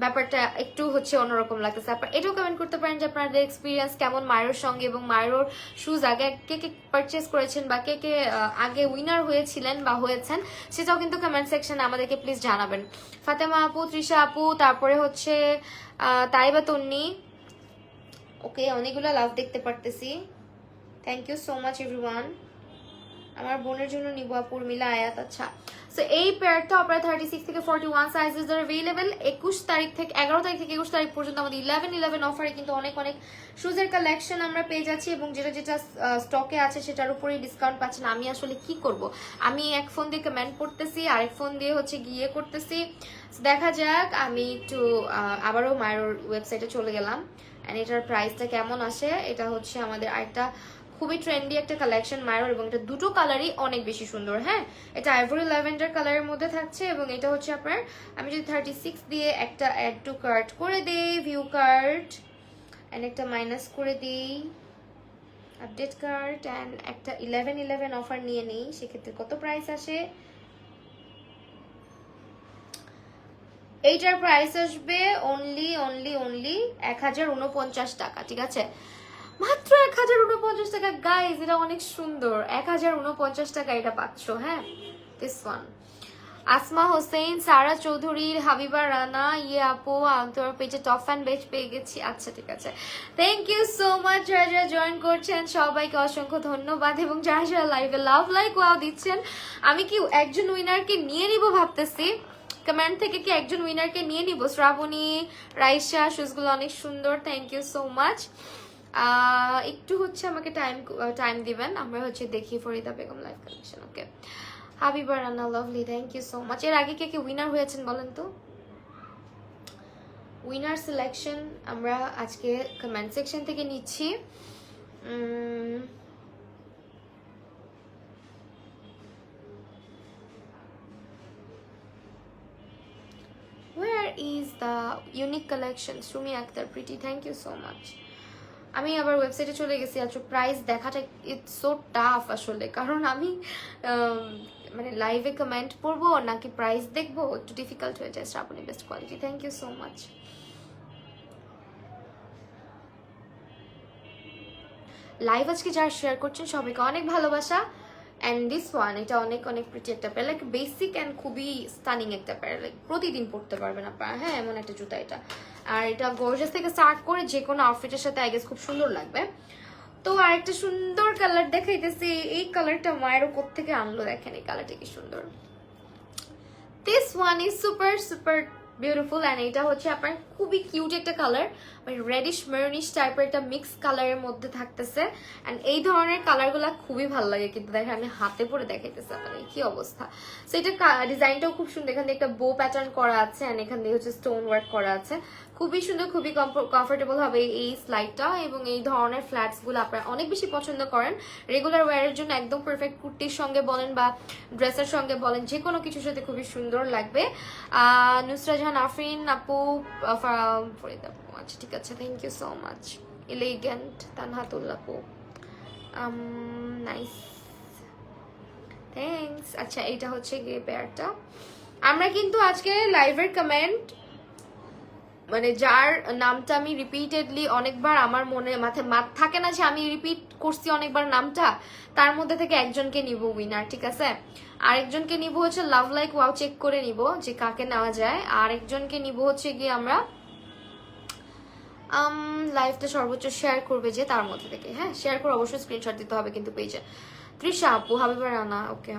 S1: ব্যাপারটা একটু হচ্ছে অন্যরকম লাগতেছে। আপনারা এটাও কমেন্ট করতে পারেন যে আপনাদের এক্সপিরিয়েন্স কেমন মায়রোর সঙ্গে, এবং মায়রোর শুজ আগে কে কে পারচেস করেছেন বা কে কে আগে উইনার হয়েছিলেন বা হয়েছেন, সেটাও কিন্তু কমেন্ট সেকশনে আমাদেরকে প্লিজ জানাবেন। ফাতেমা আপু, তৃষা আপু, তারপরে হচ্ছে তাইবা তন্নি, ওকে অনেকগুলো লাভ দেখতে পারতেছি। Thank you so much everyone. আমার বোনের জন্য নিব আপুর মিলা আয়াত। আচ্ছা, সো এই পেয়ারটা আপনারা 36 থেকে 41 সাইজেস আর अवेलेबल। 11 তারিখ থেকে 21 তারিখ পর্যন্ত আমাদের 11/11 অফারে কিন্তু অনেক অনেক শুজের কালেকশন আমরা পেয়ে যাচ্ছি, এবং যেটা যেটা স্টকে আছে সেটার উপরেই ডিসকাউন্ট পাচ্ছেন। আমি আসলে কি করব, আমি এক ফোন দিয়ে কমেন্ট করতেছি, আরেক ফোন দিয়ে হচ্ছে গিয়ে করতেছি। দেখা যাক, আমি একটু আবারও মায়ের ওয়েবসাইটে চলে গেলাম, এন্ড এটার প্রাইসটা কেমন আসে। এটা হচ্ছে আমাদের আরেকটা খুবই ট্রেন্ডি একটা কালেকশন মায়ের, এবং এটা দুটো কালারই অনেক বেশি সুন্দর। হ্যাঁ, এটা আইভরি ল্যাভেন্ডার কালারের মধ্যে থাকছে, এবং এটা হচ্ছে আপনার, আমি যদি 36 দিয়ে একটা অ্যাড টু কার্ট করে দেই, ভিউ কার্ট, এন্ড একটা মাইনাস করে দিই আপডেট কার্ট, এন্ড একটা 11/11 অফার নিয়ে নেই, সেক্ষেত্রে কত প্রাইস আসে? এইটার প্রাইস আসবে অনলি 1049 টাকা, ঠিক আছে? মাত্র 1049 টাকা গাইজ, এটা অনেক সুন্দর। 1049 টাকা এটা পাচ্ছ। হ্যাঁ, দিস ওয়ান। আসমা হোসেন, সারা চৌধুরীর, হাবিবা রানা, ইয়ে আপু তোর পেজে টপ ফ্যান বেচ পেয়ে গেছি। আচ্ছা ঠিক আছে, থ্যাংক ইউ সো মাচ। যারা যারা জয়েন করছেন সবাইকে অসংখ্য ধন্যবাদ, এবং যারা যারা লাইভে লাভ লাইক ওয়াও দিচ্ছেন, আমি কি একজন উইনারকে নিয়ে নিব ভাবতেছি। কমেন্ট থেকে কি একজন উইনারকে নিয়ে নিব? শ্রাবণী, রাইসা, শুজগুলো অনেক সুন্দর, থ্যাংক ইউ সো মাচ। একটু হচ্ছে আমাকে টাইম দিবেন, আমরা হচ্ছে দেখি Farida Begum live collection. Okay, Habiba Rana lovely, thank you so much. এর আগে কে কে উইনার হয়েছেন বলেন তো? উইনার সিলেকশন আমরা আজকে কমেন্ট সেকশন থেকে নিচ্ছি। Where is the unique collection? Sumi Akhtar, pretty, thank you so much. আমি আবার ওয়েবসাইটে চলে গেছি। আচ্ছা, প্রাইস দেখাটা ইটস সো টাফ আসলে, কারণ আমি মানে লাইভে কমেন্ট পড়বো নাকি প্রাইস দেখবো, একটু ডিফিকাল্ট হয়ে যায়। Srabani best quality, thank you so much. Live আজকে যারা শেয়ার করছেন সবাইকে অনেক ভালোবাসা। অ্যান্ড দিস ওয়ান, এটা অনেক অনেক প্রিটি একটা পেয়ার, লাইক বেসিক অ্যান্ড খুবই স্টানিং একটা পেয়ার, লাইক প্রতিদিন পড়তে পারবেন আপনারা। হ্যাঁ, এমন একটা জুতা এটা। আর এটা গর্জাস থেকে স্টার্ট করে যে কোনো আউটফিটের সাথে আই গেস খুব সুন্দর লাগবে। তো আরেকটা সুন্দর কালার দেখাইতেছি। এই কালারটা মায়েরও কোত্থেকে আনলো, দেখেন এই কালারটা কি সুন্দর। This one is super super beautiful, and এটা হচ্ছে আপনার খুবই কিউট একটা কালার, মানে রেডিশ মেরুনিশ টাইপের একটা মিক্স কালারের মধ্যে থাকতেছে। অ্যান্ড এই ধরনের কালারগুলো খুবই ভালো লাগে, কিন্তু দেখেন আমি হাতে পরে দেখাইতেছি আপনার কি অবস্থা। সো এটা ডিজাইনটাও খুব সুন্দর, এখান থেকে একটা বো প্যাটার্ন করা আছে, অ্যান্ড এখান থেকে হচ্ছে স্টোন ওয়ার্ক করা আছে। খুবই সুন্দর, খুবই কমফোর্টেবল হবে এই স্লাইডটা, এবং এই ধরনের ফ্ল্যাটসগুলো আপনারা অনেক বেশি পছন্দ করেন। রেগুলার ওয়্যারের জন্য একদম পারফেক্ট, কুর্তির সঙ্গে বলেন বা ড্রেসের সঙ্গে বলেন, যে কোনো কিছুর সাথে খুবই সুন্দর লাগবে। নুসরা জাহান আফরিন আপু, ফরিদা আপু, আচ্ছা ঠিক আছে, thank you so much. Elegant Tanhatul আপু, নাইস, থ্যাংকস। আচ্ছা, এইটা হচ্ছে গিয়ে পেয়ারটা। আমরা কিন্তু আজকে লাইভের কমেন্ট, মানে যার নামটা আমি রিপিটেডলি অনেকবার আমার মনে মাথায় থাকে না যে আমি রিপিট করছি অনেকবার নামটা, তার মধ্যে থেকে একজনকে নিব উইনার, ঠিক আছে? আরেকজনকে নিব হচ্ছে লাভ লাইক ওয়াও চেক করে নিব যে কাকে নেওয়া যায়। আরেকজনকে নিব হচ্ছে গিয়ে আমরা লাইভটা সর্বোচ্চ শেয়ার করবে যে তার মধ্যে থেকে। হ্যাঁ, শেয়ার করে অবশ্যই স্ক্রিনশট দিতে হবে কিন্তু পেজে। তৃষা আপু, Habiba Rana, okay.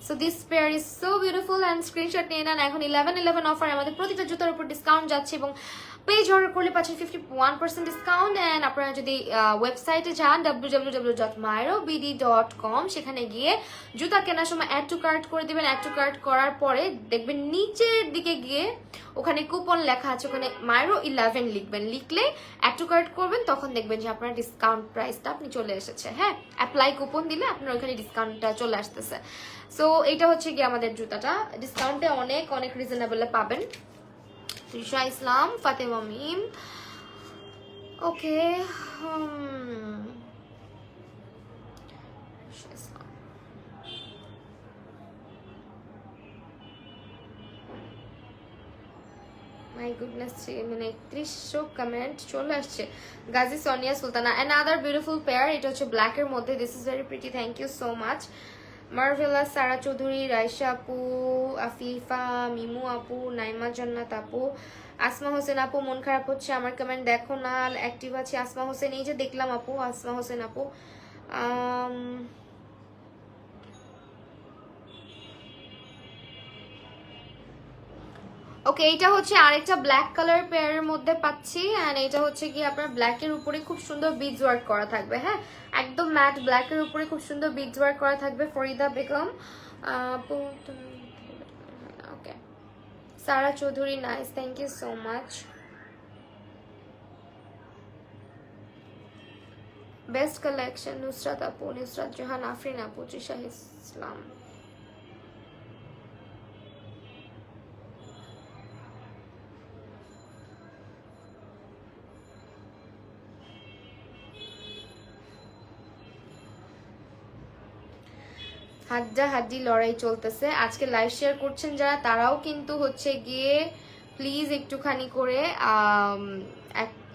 S1: So this pair is so beautiful, and screenshot নিয়ে নেন। এখন 11/11 অফার, আমাদের প্রতিটা জুতার উপর ডিসকাউন্ট যাচ্ছে, এবং পেজ অর্ডার করলে পাচ্ছেন 51% ডিসকাউন্ট। অ্যান্ড আপনারা যদি ওয়েবসাইটে যান www.myrobd.com, সেখানে গিয়ে জুতা কেনার সময় অ্যাড টু কার্ট করে দিবেন। অ্যাড টু কার্ট করার পরে দেখবেন নিচের দিকে গিয়ে ওখানে কুপন লেখা আছে, ওখানে মাইরো 11 লিখবেন। লিখলে অ্যাড টু কার্ট করবেন, তখন দেখবেন যে আপনার ডিসকাউন্ট প্রাইসটা আপনি চলে এসেছে। হ্যাঁ, অ্যাপ্লাই কুপন দিলে আপনার ওখানে ডিসকাউন্টটা চলে আসতেছে। সো এটা হচ্ছে গিয়ে আমাদের জুতাটা ডিসকাউন্টে অনেক অনেক রিজনেবলে পাবেন। Trisha Islam, Fatema Mim. Okay, my goodness, 3 minute 3100 comment চলে আসছে। Gazi Sonia Sultana, another beautiful pair. এটা হচ্ছে ব্ল্যাক এর মধ্যে, this is very pretty, thank you so much. Marvellous, Sara Chowdhury, Raisa আপু, আফিফা, মিমু আপু, নাইমা জান্নাত আপু, আসমা হোসেন আপু। মন খারাপ হচ্ছে, আমার কমেন্ট দেখো না, অ্যাক্টিভ আছে। আসমা হোসেন, এই যে দেখলাম আপু, আসমা হোসেন আপু। ওকে, এটা হচ্ছে আরেকটা ব্ল্যাক কালার পেয়ারের মধ্যে পাচ্ছি, এন্ড এটা হচ্ছে কি আপনার ব্ল্যাক এর উপরে খুব সুন্দর বিডস ওয়ার্ক করা থাকবে। হ্যাঁ, একদম ম্যাট ব্ল্যাক এর উপরে খুব সুন্দর বিডস ওয়ার্ক করা থাকবে। Farida Begum, okay, Sara Chowdhury, nice, thank you so much. Best collection, Nusrat আপু, নুসরাত জাহান, আফরিন আপু, তৃষা ইসলাম। হাড্ডাহাড্ডি লড়াই চলতেছে আজকে। লাইভ শেয়ার করছেন যারা, তারাও কিন্তু হচ্ছে গিয়ে প্লিজ একটুখানি করে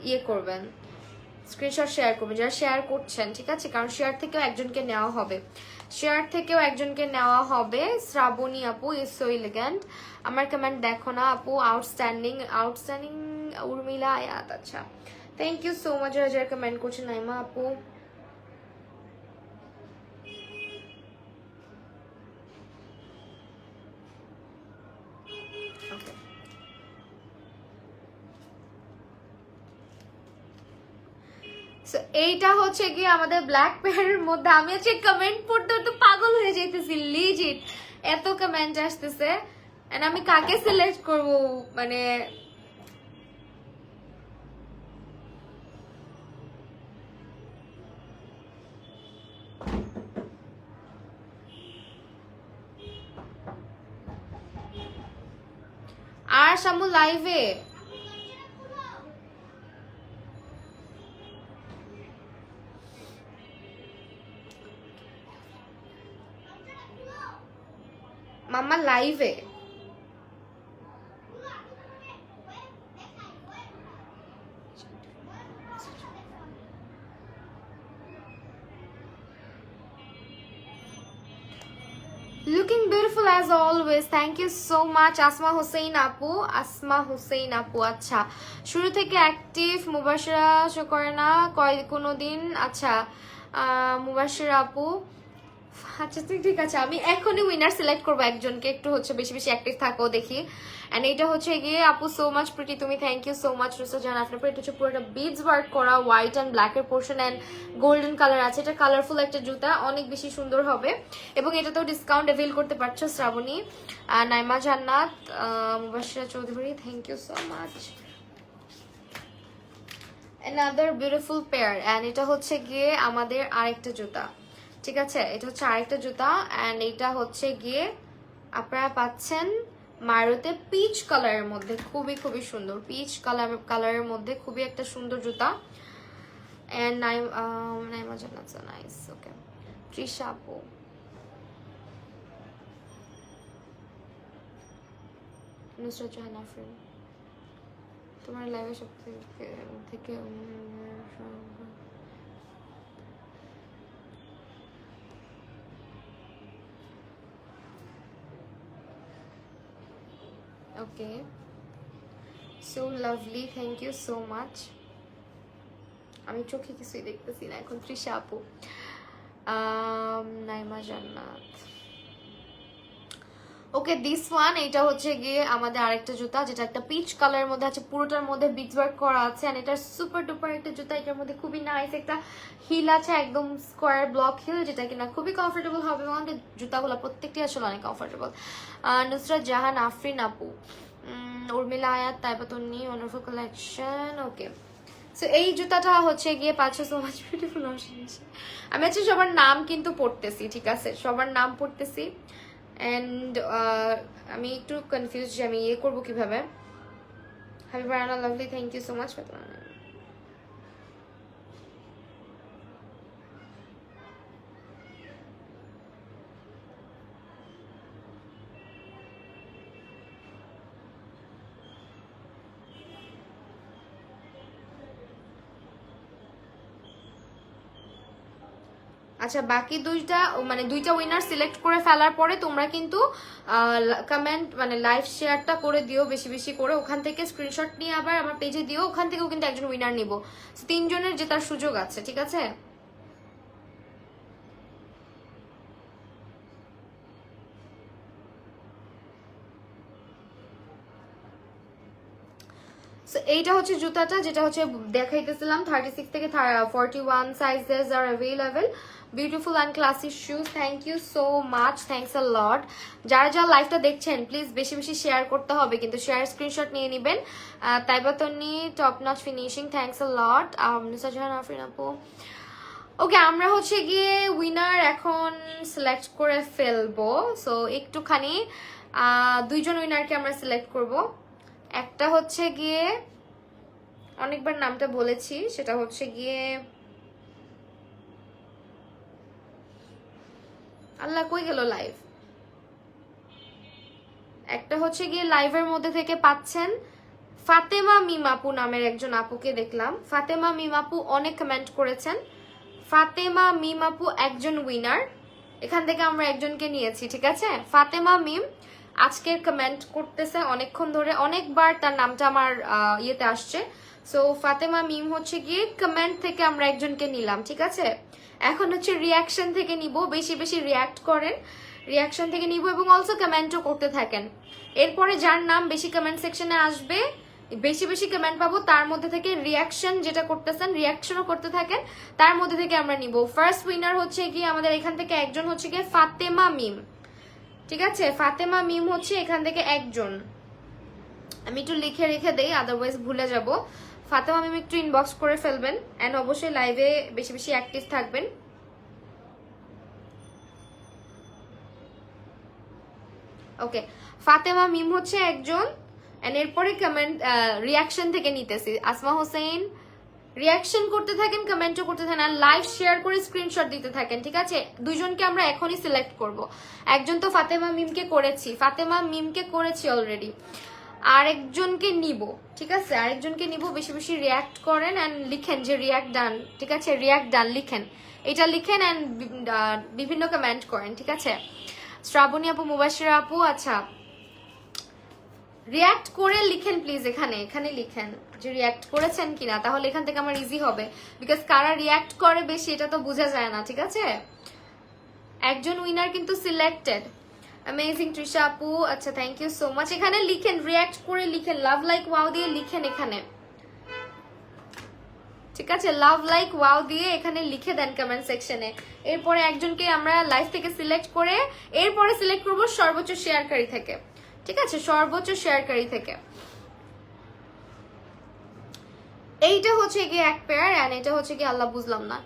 S1: ইয়ে করবেন, স্ক্রিনশট শেয়ার করবেন যারা শেয়ার করছেন, ঠিক আছে? কারণ শেয়ার থেকেও একজনকে নেওয়া হবে, শেয়ার থেকেও একজনকে নেওয়া হবে। শ্রাবণী আপু ইজ সো এলিগেন্ট। আমার কমেন্ট দেখো না আপু, আউটস্ট্যান্ডিং, আউটস্ট্যান্ডিং। উর্মিলা আয়াত, আচ্ছা, থ্যাংক ইউ সো মাচ যারা যারা কমেন্ট করছেন। নাইমা আপু, এইটা হচ্ছে কি আমাদের ব্ল্যাক পেয়ারের মধ্যে। আমি হচ্ছে কমেন্ট পড়তে তো পাগল হয়ে যাইতেছি, লিজিট এত কমেন্ট আসতেছে, এন্ড আমি কাকে সিলেক্ট করব মানে। আর শামু লাইভে মাম্মা লাইভে looking beautiful as always, thank you so much. Asma Hossain আপু, আসমা হোসেন আপু, আচ্ছা, শুরু থেকে অ্যাক্টিভ। মুবাশিরা শো করে না কোনোদিন, আচ্ছা, মুবাশিরা আপু, আচ্ছা ঠিক আছে, আমি এখনই উইনার সিলেক্ট করবো একজনকে, একটু হচ্ছে বেশি বেশি অ্যাক্টিভ থাকো দেখি। এন্ড এটা হচ্ছে গিয়ে আপু সো মাচ প্রিটি তুমি, থ্যাংক ইউ সো মাচ। রুসা জান আপনার পর, এটা হচ্ছে পুরোটা বিডস ওয়ার্ক করা, হোয়াইট অ্যান্ড ব্ল্যাক এর পোর্শন অ্যান্ড গোল্ডেন কালার আছে। এটা কালারফুল একটা জুতা, অনেক বেশি সুন্দর হবে, এবং এটাতেও ডিসকাউন্ট অ্যাভেল করতে পারছো। Srabani, Naima Jannat, Mubashira Chowdhury, thank you so much. Another beautiful pair, and এটা হচ্ছে গিয়ে আমাদের আরেকটা জুতা, ঠিক আছে? এটা হচ্ছে আরেকটা জুতা, অ্যান্ড এটা হচ্ছে গিয়ে আপনারা পাচ্ছেন মারুতে পিচ কালারের মধ্যে, খুবই খুবই সুন্দর পিচ কালারের মধ্যে, খুবই একটা সুন্দর জুতা। এন্ড নাইমা জান্নাত, নাইস, ওকে। তৃষা আপু, নুসরাত জাহান আফরিন, তোমার লাইভে সব থেকে okay, so lovely, thank you so much. আমি চোখে কিছুই দেখতেছি না এখন। তৃষা আপু, নাইমা জান্নাত, ওকে, দিস ওয়ান। এটা হচ্ছে গিয়ে আমাদের আরেকটা জুতা, যেটা একটা পিচ কালারের মধ্যে আছে, পুরোটার মধ্যে বিটস ওয়ার্ক করা আছে, এন্ড এটা সুপার ডুপার একটা জুতা। এটার মধ্যে খুবই নাইস একটা হিল আছে, একদম স্কোয়ার ব্লক হিল, যেটা কিনা খুবই কমফোর্টেবল হবে, এবং আমাদের জুতাগুলো প্রত্যেকটি আসলে অনেক কমফোর্টেবল। নুসরাত জাহান আফরিন আপু, উর্মিলা আয়াত, তাইবাতন্নি, ওয়ান্ডারফুল কালেকশন, ওকে। সো এই জুতাটা হচ্ছে গিয়ে পাচ্ছ সো মাচ বিউটিফুল। আমি হচ্ছে সবার নাম কিন্তু পড়তেছি, ঠিক আছে? সবার নাম পড়তেছি, অ্যান্ড আমি একটু কনফিউজ যে আমি ইয়ে করবো কিভাবে। Habiba Rana lovely, thank you so much for that. আচ্ছা বাকি দুইটা মানে দুইটা উইনার সিলেক্ট করে ফেলার পরে তোমরা কিন্তু কমেন্ট মানে লাইভ শেয়ারটা করে দিও বেশি বেশি করে, ওখান থেকে স্ক্রিনশট নিয়ে আবার আমার পেজে দিও, ওখান থেকেও কিন্তু একজন উইনার নিব, তিনজনের জেতার সুযোগ আছে, ঠিক আছে? এইটা হচ্ছে জুতাটা, যেটা হচ্ছে দেখাইতেছিলাম 36 থেকে 41 sizes are available. Beautiful and classy shoes, thank you so much, thanks a lot. যারা যারা লাইভটা দেখছেন প্লিজ বেশি বেশি শেয়ার করতে হবে, কিন্তু শেয়ার স্ক্রিনশট নিয়ে নেবেন। Taibatni top notch finishing, thanks a lot. Nusajahan Afrin আপু। ওকে, আমরা হচ্ছে গিয়ে উইনার এখন সিলেক্ট করে ফেলবো। সো একটুখানি দুইজন উইনারকে আমরা সিলেক্ট করব। একটা হচ্ছে গিয়ে অনেকবার নামটা বলেছি, সেটা হচ্ছে গিয়ে আল্লাহ কই গেল লাইভ। একটা হচ্ছে গিয়ে লাইভের মধ্যে থেকে পাচ্ছেন ফাতেমা মিম আপু নামের একজন আপুকে দেখলাম। ফাতেমা মিম আপু অনেক কমেন্ট করেছেন, ফাতেমা মিম আপু একজন উইনার, এখান থেকে আমরা একজনকে নিয়েছি, ঠিক আছে? ফাতেমা মিম আজকের কমেন্ট করতেছে অনেকক্ষণ ধরে, অনেকবার তার নামটা আমার ইয়েতে আসছে। সো ফাতেমা মিম হচ্ছে গিয়ে কমেন্ট থেকে আমরা একজনকে নিলাম, ঠিক আছে? এখন হচ্ছে রিয়াকশন থেকে নিব, বেশি বেশি রিয়াক্ট করেন, রিয়াকশন থেকে নিব এবং অলসো কমেন্টও করতে থাকেন। এরপরে যার নাম বেশি কমেন্ট সেকশনে আসবে, বেশি বেশি কমেন্ট পাবো, তার মধ্যে থেকে রিয়াকশন যেটা করতেছেন রিয়াকশনও করতে থাকেন, তার মধ্যে থেকে আমরা নিব। ফার্স্ট উইনার হচ্ছে কি আমাদের এখান থেকে একজন হচ্ছে গিয়ে ফাতেমা মিম, ঠিক আছে? ফাতেমা মিম হচ্ছে এখান থেকে একজন, আমি একটু লিখে রেখে দেই আদারওয়াইজ ভুলে যাব। ফাতেমা মিম একটু ইনবক্স করে ফেলবেন এন্ড অবশ্যই লাইভে বেশি বেশি অ্যাক্টিভ থাকবেন। ওকে, ফাতেমা মিম হচ্ছে একজন, এন্ড এরপরে কমেন্ট রিয়াকশন থেকে নিতেছি। আসমা হোসেন রিয়াকশন করতে থাকেন, কমেন্টও করতে থাকেন আর লাইভ শেয়ার করে স্ক্রিনশট দিতে থাকেন, ঠিক আছে? দুইজনকে আমরা এখনই সিলেক্ট করব। একজন তো ফাতেমা মিমকে করেছি, ফাতেমা মিমকে করেছি অলরেডি, আরেকজনকে নিব, ঠিক আছে? আরেকজনকে নিব, বেশি বেশি রিয়াক্ট করেন এন্ড লিখেন যে রিয়াক্ট ডান, ঠিক আছে? রিয়াক্ট ডান লিখেন, এটা লিখেন এন্ড বিভিন্ন কমেন্ট করেন, ঠিক আছে? শ্রাবণী আপু, মুবাশিরা আপু, আচ্ছা রিয়াক্ট করে লিখেন প্লিজ, এখানে এখানে লিখেন যে রিয়াক্ট করেছেন কিনা, তাহলে এখান থেকে আমার ইজি হবে, বিকজ কারা রিয়াক্ট করে বেশি এটা তো বোঝা যায় না, ঠিক আছে? একজন উইনার কিন্তু সিলেক্টেড। অ্যামেজিং তৃষা আপু, আচ্ছা থ্যাংক ইউ সো মাচ। এখানে লিখেন, রিয়াক্ট করে লিখেন, লাভ লাইক ওয়াও দিয়ে লিখেন এখানে, ঠিক আছে? লাভ লাইক ওয়াও দিয়ে এখানে লিখে দেন কমেন্ট সেকশনে। এরপরে একজনকে আমরা লাইভ থেকে সিলেক্ট করে এরপরে সিলেক্ট করব সর্বোচ্চ শেয়ারকারী থেকে, ঠিক আছে? সর্বোচ্চ শেয়ারকারী থেকে। এইটা হচ্ছে গিয়ে এক পেয়ার এন্ড এটা হচ্ছে গিয়ে আল্লাহ বুঝলাম না,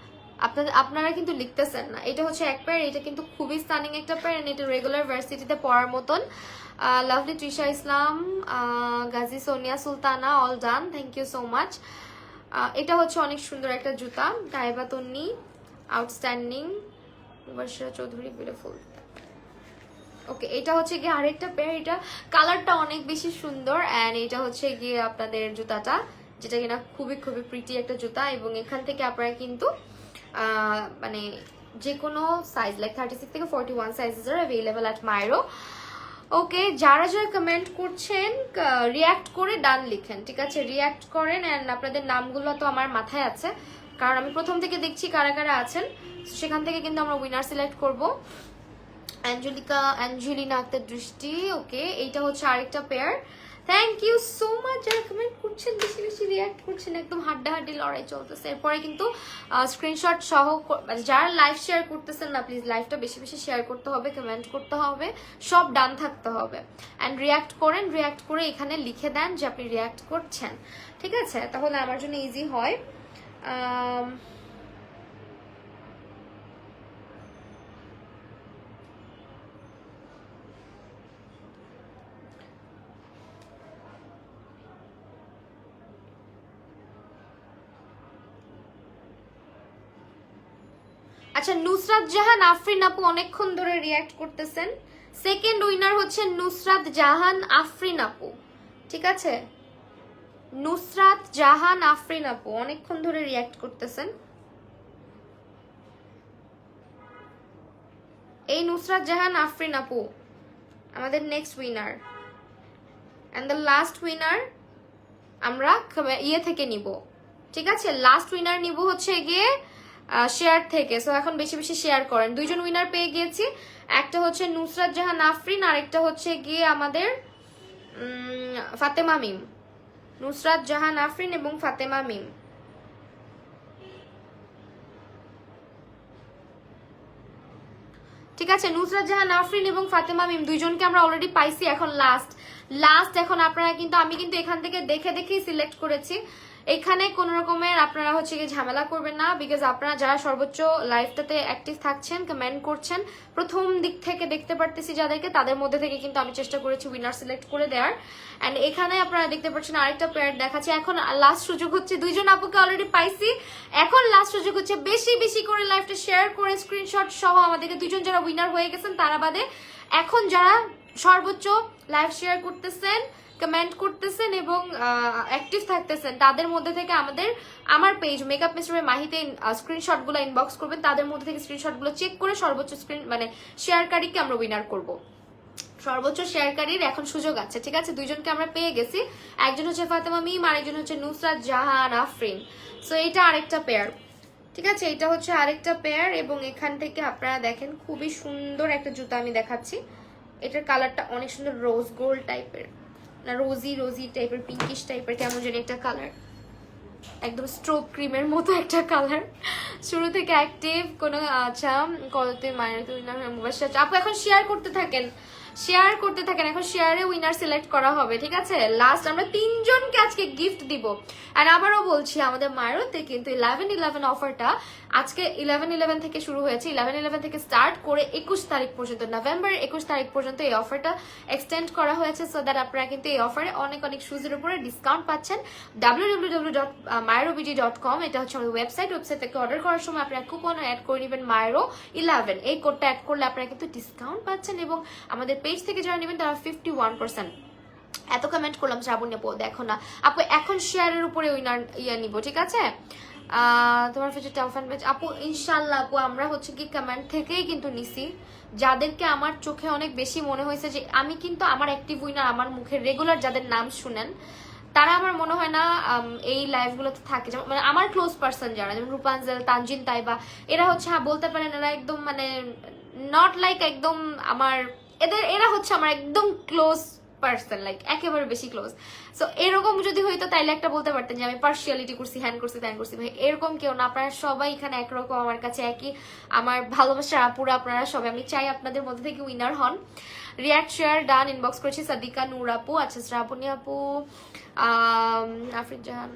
S1: আপনারা কিন্তু লিখতেছেন না। এটা হচ্ছে এক পেয়ার, এটা কিন্তু খুবই স্টানিং একটা পেয়ার এন্ড এটা রেগুলার ভার্সিটিতে পড়ার মতন। Lovely Trisha Islam, Gazi Sonia Sultana, all done, thank you so much. এটা হচ্ছে অনেক সুন্দর একটা জুতা, Taiba Tonni outstanding, Mubashira Chowdhury beautiful. Okay, এটা হচ্ছে গিয়ে আরেকটা পেয়ার, এটা কালারটা অনেক বেশি সুন্দর এন্ড এটা হচ্ছে গিয়ে আপনাদের জুতাটা, যেটা কিনা খুবই খুবই প্রিটি একটা জুতা এবং এখান থেকে আপনারা কিন্তু মানে যে কোনো সাইজ লাইক 36 থেকে 41 সাইজেস আর অ্যাভেলেবল অ্যাট মাইরো। ওকে, যারা যারা কমেন্ট করছেন রিয়াক্ট করে ডান লিখেন, ঠিক আছে? রিয়াক্ট করেন এন্ড আপনাদের নামগুলো তো আমার মাথায় আছে, কারণ আমি প্রথম থেকে দেখছি কারা কারা আছেন, সেখান থেকে কিন্তু আমরা উইনার সিলেক্ট করব। অ্যাঞ্জেলিনা আক্তার দৃষ্টি, ওকে, এইটা হচ্ছে আরেকটা pair. Thank you so much যারা কমেন্ট করছেন, বেশি বেশি রিয়াক্ট করছেন, একদম হাড্ডাহাড্ডি লড়াই চলতেছে। এরপরে কিন্তু স্ক্রিনশট সহ যারা লাইভ শেয়ার করতেছেন না, প্লিজ লাইভটা বেশি বেশি শেয়ার করতে হবে, কমেন্ট করতে হবে, সব ডান থাকতে হবে অ্যান্ড রিয়াক্ট করেন, রিয়াক্ট করে এখানে লিখে দেন যে আপনি রিয়াক্ট করছেন, ঠিক আছে? তাহলে আমার জন্য ইজি হয়। আচ্ছা, নুসরাত জাহান আফরিন আপু অনেকক্ষণ ধরে রিয়াক্ট করতেছেন। সেকেন্ড উইনার হচ্ছে নুসরাত জাহান আফরিন আপু, ঠিক আছে? নুসরাত জাহান আফরিন আপু অনেকক্ষণ ধরে রিয়াক্ট করতেছেন। এই নুসরাত জাহান আফরিন আপু আমাদের next winner, and the last winner আমরা ইয়ে থেকে নিব, ঠিক আছে? লাস্ট উইনার নিব হচ্ছে গিয়ে শেয়ার থেকে। সো এখন বেশি বেশি শেয়ার করেন। দুইজন উইনার পেয়ে গিয়েছি, একটা হচ্ছে নুসরাত জাহান আফরিন আর একটা হচ্ছে গিয়ে আমাদের ফাতেমা মিম। নুসরাত জাহান আফরিন এবং ফাতেমা মিম। ঠিক আছে, নুসরাত জাহান আফরিন এবং ফাতেমা মিম দুইজনকে আমরা অলরেডি পাইছি। এখন লাস্ট এখন আপনারা কিন্তু, আমি কিন্তু এখান থেকে দেখে দেখেই সিলেক্ট করেছি। এখানে কোন রকমের আপনারা হচ্ছে কি ঝামেলা করবেন না, বিকজ আপনারা যারা সর্বোচ্চ লাইভটাতে অ্যাক্টিভ থাকছেন, কমেন্ট করছেন, প্রথম দিক থেকে দেখতে পারতেছি যাদেরকে, তাদের মধ্যে থেকে কিন্তু আমি চেষ্টা করেছি উইনার সিলেক্ট করে দেওয়ার। অ্যান্ড এখানে আপনারা দেখতে পাচ্ছেন আরেকটা পেয়ার দেখাচ্ছে। এখন লাস্ট সুযোগ হচ্ছে, দুইজন আপুকে অলরেডি পাইছি, এখন লাস্ট সুযোগ হচ্ছে বেশি বেশি করে লাইভটা শেয়ার করে স্ক্রিনশট সহ আমাদেরকে দুইজন যারা উইনার হয়ে গেছেন তারা বাদে এখন যারা সর্বোচ্চ লাইভ শেয়ার করতেছেন, কমেন্ট করতেছেন এবং অ্যাক্টিভ থাকতেছেন, তাদের মধ্যে থেকে আমার পেজ মেকআপ মিস্টার মাহিতে স্ক্রিনশটগুলো ইনবক্স করবেন। তাদের মধ্যে থেকে স্ক্রিনশটগুলো চেক করে সর্বোচ্চ শেয়ারকারীকে আমরা উইনার করব। সর্বোচ্চ শেয়ারকারীর এখন সুযোগ আছে, ঠিক আছে? দুইজনকে আমরা পেয়ে গেছি, একজন হচ্ছে ফাতেমা মিম, আরেকজন হচ্ছে নুসরাত জাহান আফরিন। সো এটা আরেকটা পেয়ার, ঠিক আছে? এটা হচ্ছে আরেকটা পেয়ার। এবং এখান থেকে আপনারা দেখেন খুবই সুন্দর একটা জুতা আমি দেখাচ্ছি। এটার কালারটা অনেক সুন্দর, রোজ গোল্ড টাইপের, না রোজি টাইপের, পিঙ্কিশ টাইপের, কেমন জানি একটা কালার, একদম স্ট্রোব ক্রিমের মতো একটা কালার। শুরু থেকে অ্যাক্টিভ কোনো আচ্ছা কলতে মায়ের মোবাইল। আপু এখন শেয়ার করতে থাকেন, এখন শেয়ারে উইনার সিলেক্ট করা হবে, ঠিক আছে? লাস্ট আমরা তিনজনকে আজকে গিফট দিব। আর আবারও বলছি, আমাদের মায়েরতে কিন্তু 11/11 অফারটা আজকে 11/11 থেকে শুরু হয়েছে, 11/11 থেকে স্টার্ট করে 21 তারিখ পর্যন্ত, নভেম্বর 21 তারিখ পর্যন্ত এই অফারটা এক্সটেন্ড করা হয়েছে। সো দ্যাট আপনারা কিন্তু এই অফারে অনেক শুজের উপরে ডিসকাউন্ট পাচ্ছেন। www.myroBG.com এটা হচ্ছে আমাদের ওয়েবসাইট থেকে অর্ডার করার সময় আপনারা কুপন অ্যাড করে নেবেন myro11, এই কোডটা অ্যাড করলে আপনারা কিন্তু ডিসকাউন্ট পাচ্ছেন। এবং আমাদের পেজ থেকে যারা নেবেন তারা 51%। এত কমেন্ট করলাম শ্রাবণী আপু, দেখো না আপু, এখন শেয়ারের উপরে উইনার নিব, ঠিক আছে? তোমার ফিউচার টেলিফোন পেজ আপু, ইনশাল্লাহ আপু, আমরা হচ্ছে কি কমেন্ট থেকেই কিন্তু নিছি। যাদেরকে আমার চোখে অনেক বেশি মনে হয়েছে যে আমি কিন্তু আমার অ্যাক্টিভ উইনার, আমার মুখে রেগুলার যাদের নাম শুনেন, তারা আমার মনে হয় না এই লাইভগুলোতে থাকে। যেমন মানে আমার ক্লোজ পার্সন যারা, যেমন রূপাঞ্জল, তানজিন তাইবা, এরা হচ্ছে বলতে পারেন এরা একদম মানে নট লাইক একদম আমার, এরা হচ্ছে আমার একদম ক্লোজ পার্সন, লাইক একেবারে বেশি ক্লোজ। সো এরকম যদি হইতো তাইলে একটা বলতে পারতেন যে আমি পার্সিয়ালিটি করছি, হ্যান করছি, ত্যান করছি। ভাই এরকম কেউ না, আপনারা সবাই এখানে একরকম, আমার কাছে একই, আমার ভালোবাসার আপুরা আপনারা সবাই। আমি চাই আপনাদের মধ্যে থেকে উইনার হন। রিয়াক্ট শেয়ার ডান, ইনবক্স করেছি সাদিকা নূর আপু, আচ্ছা শ্রাবণী আপু, আফরিন জাহান।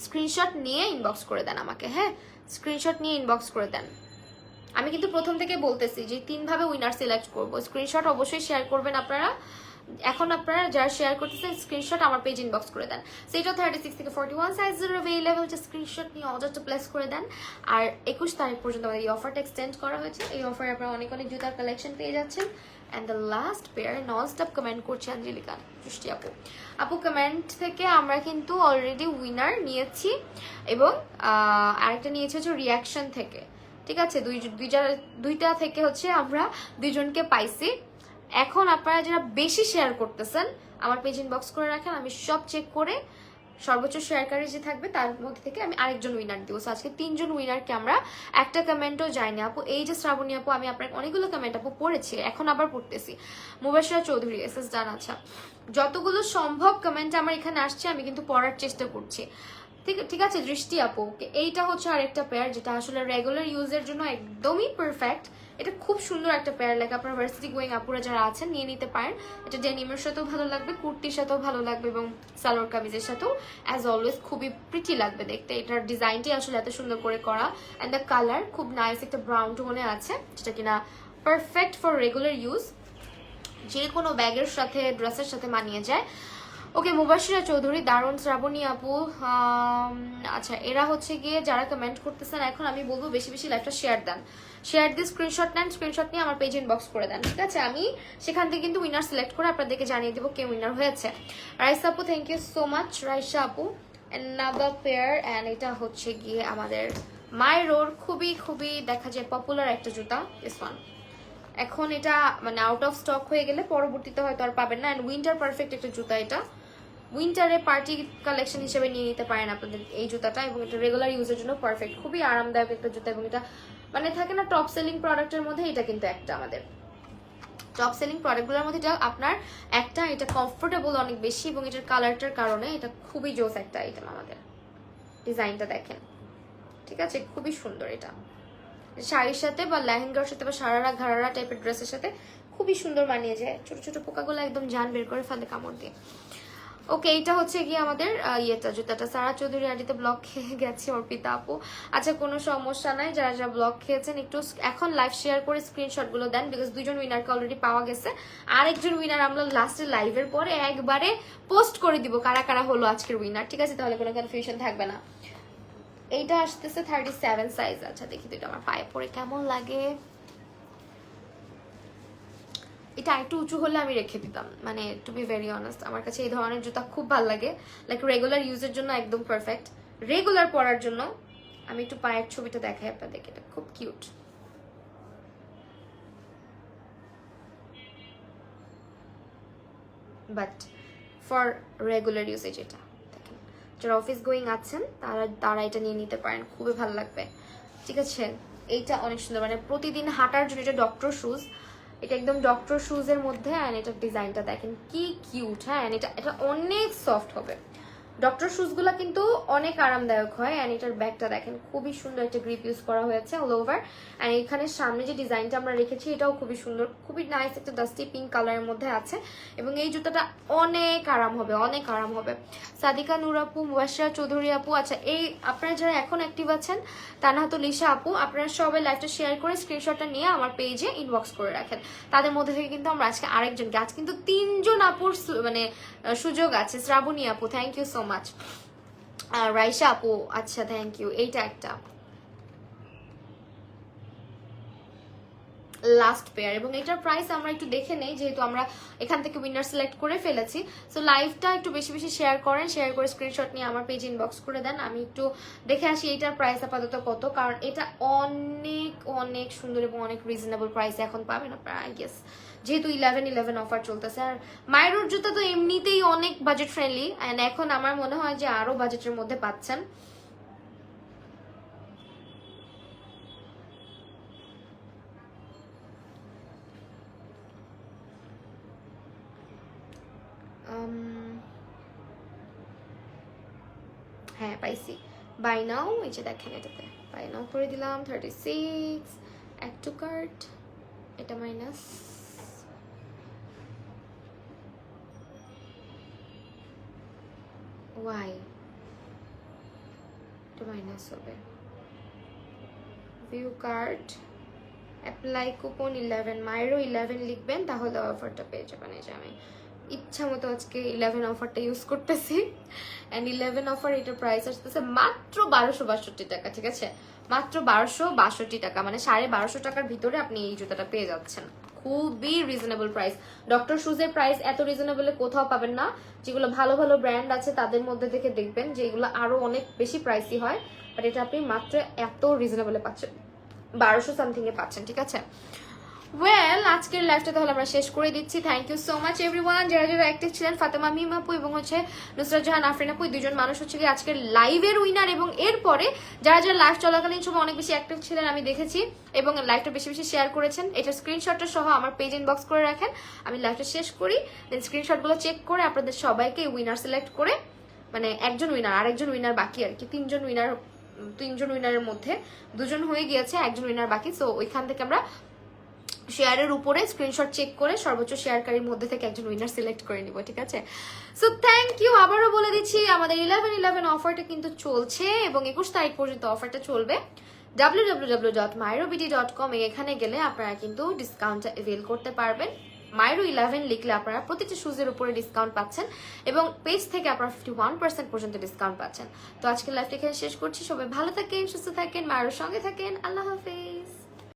S1: স্ক্রিনশট নিয়ে ইনবক্স করে দেন আমাকে, হ্যাঁ স্ক্রিনশট নিয়ে ইনবক্স করে দেন। আমি কিন্তু প্রথম থেকে বলতেছি যে 3 ভাবে উইনার সিলেক্ট করবো। স্ক্রিনশট অবশ্যই শেয়ার করবেন আপনারা। এখন আপনারা যারা শেয়ার করতেছেন স্ক্রিনশট আমার পেজ ইনবক্স করে দেন। সেটা 36 থেকে 41 সাইজের অ্যাভেলেবল, যে স্ক্রিনশট নিয়ে অর্ডারটা প্লেস করে দেন। আর 21 তারিখ পর্যন্ত আমাদের এই অফারটা এক্সটেন্ড করা হয়েছে। এই অফারে আপনারা অনেক জুতার কালেকশন পেয়ে যাচ্ছেন। And the last pair non stop comment করছে আঞ্জলিকা সৃষ্টি আপু কমেন্ট থেকে আমরা কিন্তু অলরেডি উইনার নিয়েছি এবং আরেকটা নিয়েছি হচ্ছে রিয়াকশন থেকে, ঠিক আছে? দুইটা থেকে হচ্ছে আমরা দুইজনকে পাইছি। এখন আপনারা যারা বেশি শেয়ার করতেছেন আমার পেজ ইনবক্স করে রাখেন, আমি সব চেক করে সর্বোচ্চ শেয়ারকারী যে থাকবে তার মধ্যে থেকে আমি আরেকজন উইনার দিব। আজকে 3 জন উইনারকে আমরা একটা কমেন্টও যায়নি আপু। এই যে শ্রাবণী আপু, আমি আপনার অনেকগুলো কমেন্ট আপু পড়েছি, এখন আবার পড়তেছি। মুবাশশিরা চৌধুরী এসএস ডান, আচ্ছা যতগুলো সম্ভব কমেন্ট আমার এখানে আসছে আমি কিন্তু পড়ার চেষ্টা করছি, ঠিক আছে? দৃষ্টি আপু, এইটা হচ্ছে আরেকটা পেয়ার যেটা আসলে রেগুলার ইউজের জন্য একদমই পারফেক্ট। এটা খুব সুন্দর একটা পেয়ার, লাগে আপনার ভার্সিটি গোয়িং আপুরা যারা আছেন নিয়ে নিতে পারেন। এটা ডেনিমের সাথেও ভালো লাগবে, কুর্তির সাথেও ভালো লাগবে এবং সালোয়ার কামিজের সাথেও অ্যাজ অলওয়েজ খুবই প্রিটি লাগবে দেখতে। এটার ডিজাইনটি আসলে এত সুন্দর করে করা, অ্যান্ড দ্য কালার খুব নাইস একটা ব্রাউন টোনে আছে, যেটা কিনা পারফেক্ট ফর রেগুলার ইউজ, যে কোনো ব্যাগের সাথে ড্রেসের সাথে মানিয়ে যায়। ওকে, মুবাশিরা চৌধুরী, দারুণ, শ্রাবণী আপু, আচ্ছা এরা হচ্ছে গিয়ে যারা কমেন্ট করতেছেন, এখন আমি বলবো বেশি বেশি লাইভটা শেয়ার দেন, শেয়ার দিয়ে স্ক্রিনশট নেন, স্ক্রিনশট নিয়ে আমার পেজ ইনবক্স করে দেন, ঠিক আছে? আমি সেখান থেকে কিন্তু উইনার সিলেক্ট করে আপনাদেরকে জানিয়ে দেবো কে উইনার হয়েছে। রাইসা আপু, thank you so much Raisa আপু। অ্যানাদার পেয়ার, অ্যান্ড এটা হচ্ছে গিয়ে আমাদের মাইরোর খুবই খুবই দেখা যায় পপুলার একটা জুতা, দিস ওয়ান। এখন এটা মানে আউট অফ স্টক হয়ে গেলে পরবর্তীতে হয়তো আর পাবেন না। অ্যান্ড উইন্টার পারফেক্ট একটা জুতা, এটা উইন্টারে পার্টি কালেকশন হিসেবে নিয়ে নিতে পারেন আপনাদের এই জুতাটা, এবং এটা রেগুলার ইউজের জন্য পারফেক্ট, খুবই আরামদায়ক একটা জুতা। এবং এটা মানে থাকে না টপ সেলিং প্রোডাক্টের মধ্যে এটা কিন্তু একটা আমাদের টপ সেলিং প্রোডাক্টগুলোর মধ্যে এটা আপনার একটা, এটা কমফোর্টেবল অনেক বেশি, এবং এটার কালারটার কারণে এটা খুবই জোস একটা আইটেম আমাদের। ডিজাইনটা দেখেন, ঠিক আছে, খুবই সুন্দর। এটা শাড়ির সাথে বা লেহেঙ্গার সাথে বা সারারা ঘাড়ারা টাইপের ড্রেসের সাথে খুবই সুন্দর মানিয়ে যায়। ছোট ছোট পোকাগুলো একদম জান বের করে ফেলে কামড় দিয়ে। ওকে, এটা হচ্ছে গিয়ে আমাদের ইয়েটা জুতাটা। সারা চৌধুরী আডিতে ব্লক খেয়ে গেছে অর্পিতা আপু। আচ্ছা কোনো সমস্যা নাই, যারা যারা ব্লক খেয়েছেন একটু এখন লাইভ শেয়ার করে স্ক্রিনশট গুলো দেন, বিকজ দুইজন উইনারকে অলরেডি পাওয়া গেছে। আরেকজন উইনার আমরা লাস্টে লাইভের পরে একবারে পোস্ট করে দিব কারা কারা হলো আজকের উইনার, ঠিক আছে? তাহলে কোনো কনফিউশন থাকবে না। এইটা আসতেছে 37 সাইজ। আচ্ছা দেখি তো এটা আমার পায়ে পরে কেমন লাগে। এটা একটু উঁচু হলে আমি রেখে দিতাম, মানে টু বি ভেরি অনেস্ট আমার কাছে এই ধরনের জুতা খুব ভালো লাগে, লাইক রেগুলার ইউজের জন্য একদম পারফেক্ট, রেগুলার পরার জন্য। আমি একটু পায়ের ছবিটা দেখাই আপনাদেরকে, এটা খুব cute. But for regular uses এটা দেখেন, যারা অফিস গোয়িং আছেন তারা এটা নিয়ে নিতে পারেন, খুবই ভালো লাগবে, ঠিক আছে? এইটা অনেক সুন্দর, মানে প্রতিদিন হাঁটার জন্য এটা ডক্টর শুজ, এটা একদম ডক্টর শুজ এর মধ্যে। অ্যান্ড এটার ডিজাইনটা দেখেন কি কিউট। হ্যাঁ, এটা অনেক সফট হবে। ডক্টর শুজগুলো কিন্তু অনেক আরামদায়ক হয়। অ্যান্ড এটার ব্যাগটা দেখেন খুবই সুন্দর একটা গ্রিপ ইউজ করা হয়েছে অল ওভার। অ্যান্ড এখানে সামনে যে ডিজাইনটা আমরা রেখেছি এটাও খুবই সুন্দর, খুবই নাইস একটা ডাস্টি পিঙ্ক কালারের মধ্যে আছে। এবং এই জুতাটা অনেক আরাম হবে, অনেক আরাম হবে। সাদিকা নূর আপু, মুবাশশিরা চৌধুরী আপু, আচ্ছা এই আপনারা যারা এখন অ্যাক্টিভ আছেন, তানহাতুল লিসা আপু, আপনারা সবাই লাইভটা শেয়ার করে স্ক্রিনশটটা নিয়ে আমার পেজে ইনবক্স করে রাখেন। তাদের মধ্যে থেকে কিন্তু আমরা আজকে আরেকজনকে, আজ কিন্তু 3জন আপুর মানে সুযোগ আছে। শ্রাবণী আপু, thank you so much. Raisa আপু, আচ্ছা থ্যাংক ইউ। এইটা একটা লাস্ট পেয়ার, এবং এটার প্রাইস আমরা একটু দেখে নেই, যেহেতু আমরা এখান থেকে উইনার সিলেক্ট করে ফেলেছি। সো লাইভটা একটু বেশি বেশি শেয়ার করেন, শেয়ার করে স্ক্রিনশট নিয়ে আমার পেজ ইনবক্স করে দেন। আমি একটু দেখে আসি এটার প্রাইস আপাতত কত, কারণ এটা অনেক অনেক সুন্দর এবং অনেক রিজনেবল প্রাইস এখন পাবেন আপনারা, আই গেস, যেহেতু 11/11 অফার চলতেছে। আর মাইরোর জুতা তো এমনিতেই অনেক বাজেট ফ্রেন্ডলি, অ্যান্ড এখন আমার মনে হয় যে আরো বাজেটের মধ্যে পাচ্ছেন। হ্যাঁ পাইছি, বাই নাও, এই যে দেখেন এটাতে বাই নাও করে দিলাম। 36 অ্যাড টু কার্ট, এটা মাইনাস, ওয়াই এটা মাইনাস হবে, ভিউ কার্ট, অ্যাপ্লাই কুপন 11, মাইরো 11 লিখবেন, তাহলে অফারটা পেয়ে যাবেন। এই যে আমি ইচ্ছা মতো আজকে 11 অফারটা ইউজ করতেছি। অ্যান্ড 11 অফার এটার প্রাইস আসতেছে মাত্র 1262 টাকা, ঠিক আছে? মাত্র 1262 টাকা, মানে 1250 টাকার ভিতরে আপনি এই জুতাটা পেয়ে যাচ্ছেন। খুবই রিজনেবল প্রাইস। ডক্টর শুজের প্রাইস এত রিজনেবল কোথাও পাবেন না। যেগুলো ভালো ভালো ব্র্যান্ড আছে তাদের মধ্যে থেকে দেখবেন যে এগুলো আরো অনেক বেশি প্রাইসি হয়, বাট এটা আপনি মাত্র এত রিজনেবলে পাচ্ছেন, 1200 সামথিং এ পাচ্ছেন, ঠিক আছে? ওয়েল, আজকের লাইভটা তাহলে আমরা শেষ করে দিচ্ছি। Thank you so much everyone, যারা যারা অ্যাক্টিভ ছিলেন। ফাতেমা মিম আপু এবং হচ্ছে নুসরাত জাহান আফরিন আপু, দুজন মানুষ হচ্ছে কি আজকের লাইভের উইনার। এবং এরপরে যারা যারা লাইভ চলাকালীন সময় অনেক বেশি অ্যাক্টিভ ছিলেন আমি দেখেছি, এবং লাইভটা বেশি বেশি শেয়ার করেছেন, এটার স্ক্রিনশটটা সহ আমার পেজ ইনবক্স করে রাখেন। আমি লাইভটা শেষ করি, দেন স্ক্রিনশটগুলো চেক করে আপনাদের সবাইকে উইনার সিলেক্ট করে, মানে একজন উইনার, আরেকজন উইনার বাকি আর কি, তিনজন উইনারের মধ্যে 2জন হয়ে গিয়েছে, একজন উইনার বাকি। সো ওইখান থেকে আমরা শেয়ারের উপরে স্ক্রিনশট চেক করে সর্বোচ্চ শেয়ারকারীর মধ্যে থেকে একজন উইনার সিলেক্ট করে নিব, ঠিক আছে? So thank you. আবারও বলে দিচ্ছি আমাদের 11/11 অফারটা কিন্তু চলছে এবং 21 তারিখ পর্যন্ত অফারটা চলবে। www.myrobd.com এখানে গেলে আপনারা কিন্তু ডিসকাউন্টটা এভেল করতে পারবেন। মাইরো 11 লিখলে আপনারা প্রতিটি শুজের উপরে ডিসকাউন্ট পাচ্ছেন এবং পেজ থেকে আপনারা 51% পর্যন্ত ডিসকাউন্ট পাচ্ছেন। তো আজকে লাইভটা এখানে শেষ করছি। সবাই ভালো থাকেন, সুস্থ থাকেন, মায়ের সঙ্গে থাকেন। আল্লাহ হাফেজ।